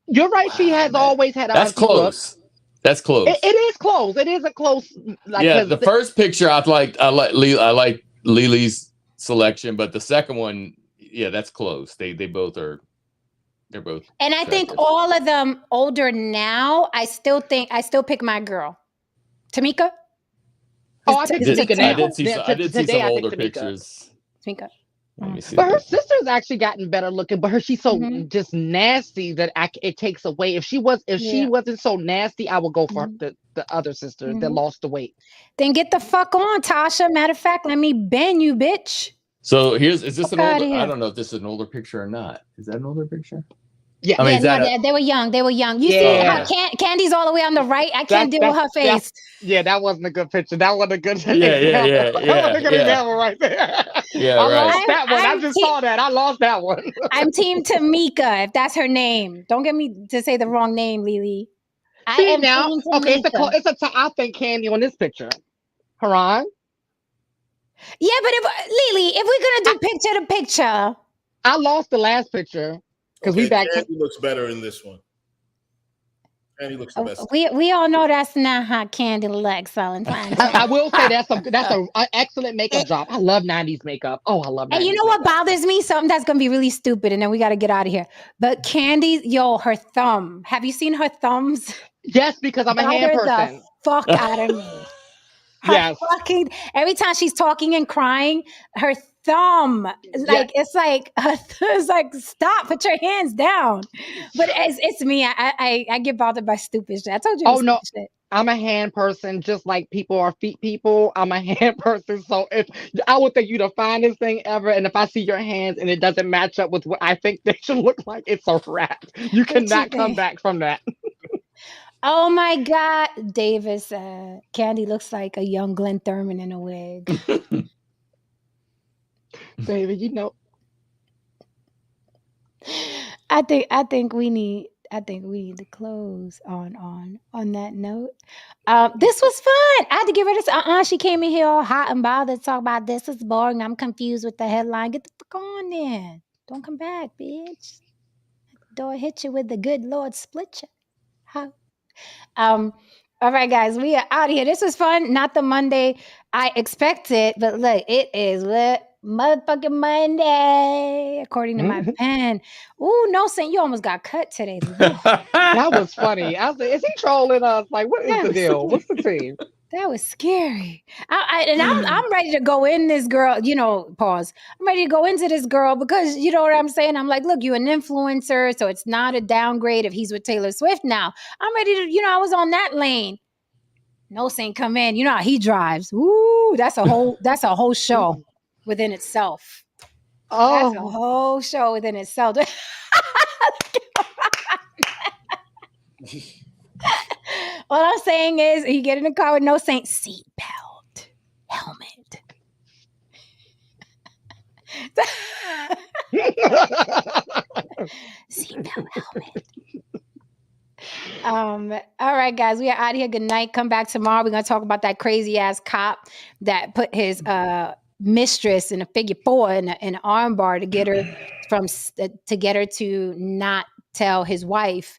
[SPEAKER 2] You're right. She has always had.
[SPEAKER 4] That's close. That's close.
[SPEAKER 2] It is close. It is a close. Like,
[SPEAKER 4] yeah, the first picture I like Lily's selection, but the second one, yeah, that's close. They're both.
[SPEAKER 1] And I think all of them older now. I still pick my girl, Tamika.
[SPEAKER 2] Oh, I picked Tamika now.
[SPEAKER 4] I did see some older pictures.
[SPEAKER 1] Tamika.
[SPEAKER 4] Let me see.
[SPEAKER 2] But her sister's actually gotten better looking. But she's so just nasty that it takes away. If she wasn't so nasty, I would go for the other sister that lost the weight.
[SPEAKER 1] Then get the fuck on, Tasha. Matter of fact, let me bend you, bitch.
[SPEAKER 4] So is this an older? I don't know if this is an older picture or not. Is that an older picture?
[SPEAKER 2] Yeah,
[SPEAKER 4] I mean,
[SPEAKER 1] they were young. They were young. You see how Candy's all the way on the right. I can't deal with her face.
[SPEAKER 2] That wasn't a good picture. That wasn't a good
[SPEAKER 4] example.
[SPEAKER 2] That wasn't a good example right there.
[SPEAKER 4] Yeah,
[SPEAKER 2] I lost that one. I just saw that. I lost that one.
[SPEAKER 1] I'm team Tamika, if that's her name. Don't get me to say the wrong name, Lily.
[SPEAKER 2] See now, okay, I think Candy on this picture. Haran?
[SPEAKER 1] Yeah, but Lily, if we're gonna do picture to picture.
[SPEAKER 2] I lost the last picture. Because
[SPEAKER 3] Candy looks better in this one. Candy looks the best.
[SPEAKER 1] We all know that's not how Candy looks, Valentine.
[SPEAKER 2] I will say that's an excellent makeup job. I love 90s makeup. Oh, I love 90s.
[SPEAKER 1] And you know what bothers me? Something that's gonna be really stupid, and then we gotta get out of here. But Candy, her thumb. Have you seen her thumbs?
[SPEAKER 2] Yes, because I'm a hand person.
[SPEAKER 1] The fuck out of me. Yes. Every time she's talking and crying, her thumb, it's like stop, put your hands down. But it's me. I get bothered by stupid shit. I told you.
[SPEAKER 2] Oh no, shit. I'm a hand person, just like people are feet people. I'm a hand person, so if I would think you're the finest thing ever, and if I see your hands and it doesn't match up with what I think they should look like, it's a wrap. You cannot come back from that.
[SPEAKER 1] Oh my God, Davis, Candy looks like a young Glenn Thurman in a wig.
[SPEAKER 2] Baby, you know.
[SPEAKER 1] I think we need to close on that note. This was fun. I had to give her this. She came in here all hot and bothered to talk about this is boring. I'm confused with the headline. Get the fuck on there. Don't come back, bitch. Door hit you with the good Lord split you. How? All right, guys, we are out of here. This was fun. Not the Monday I expected, but look, it is motherfucking Monday, according to my pen. Ooh, no, Saint, you almost got cut today.
[SPEAKER 2] That was funny. I was like, is he trolling us? Like, what is the deal? What's the team?
[SPEAKER 1] That was scary. I'm ready to go in this girl, pause. I'm ready to go into this girl because you know what I'm saying? I'm like, look, you're an influencer, so it's not a downgrade if he's with Taylor Swift now. I'm ready to, I was on that lane. No Saint come in. You know how he drives. Ooh, that's a whole show within itself. That's a
[SPEAKER 2] Oh,
[SPEAKER 1] whole show within itself. All I'm saying is he get in the car with No Saint seatbelt, helmet. Seatbelt, helmet. All right, guys, we are out of here. Good night. Come back tomorrow. We're gonna talk about that crazy ass cop that put his mistress in a figure four in an arm bar to get her to not tell his wife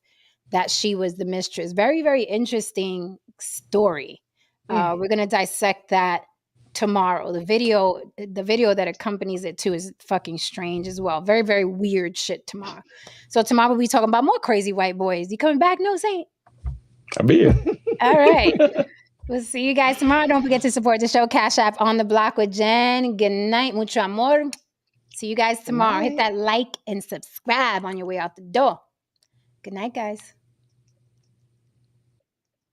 [SPEAKER 1] that she was the mistress. Very, very interesting story. We're gonna dissect that tomorrow. The video that accompanies it too is fucking strange as well. Very, very weird shit tomorrow. So tomorrow we'll be talking about more crazy white boys. You coming back? No, Saint?
[SPEAKER 4] I'll be here.
[SPEAKER 1] All right. We'll see you guys tomorrow. Don't forget to support the show. Cash App on the block with Jen. Good night. Mucho amor. See you guys tomorrow. Hit that like and subscribe on your way out the door. Good night, guys.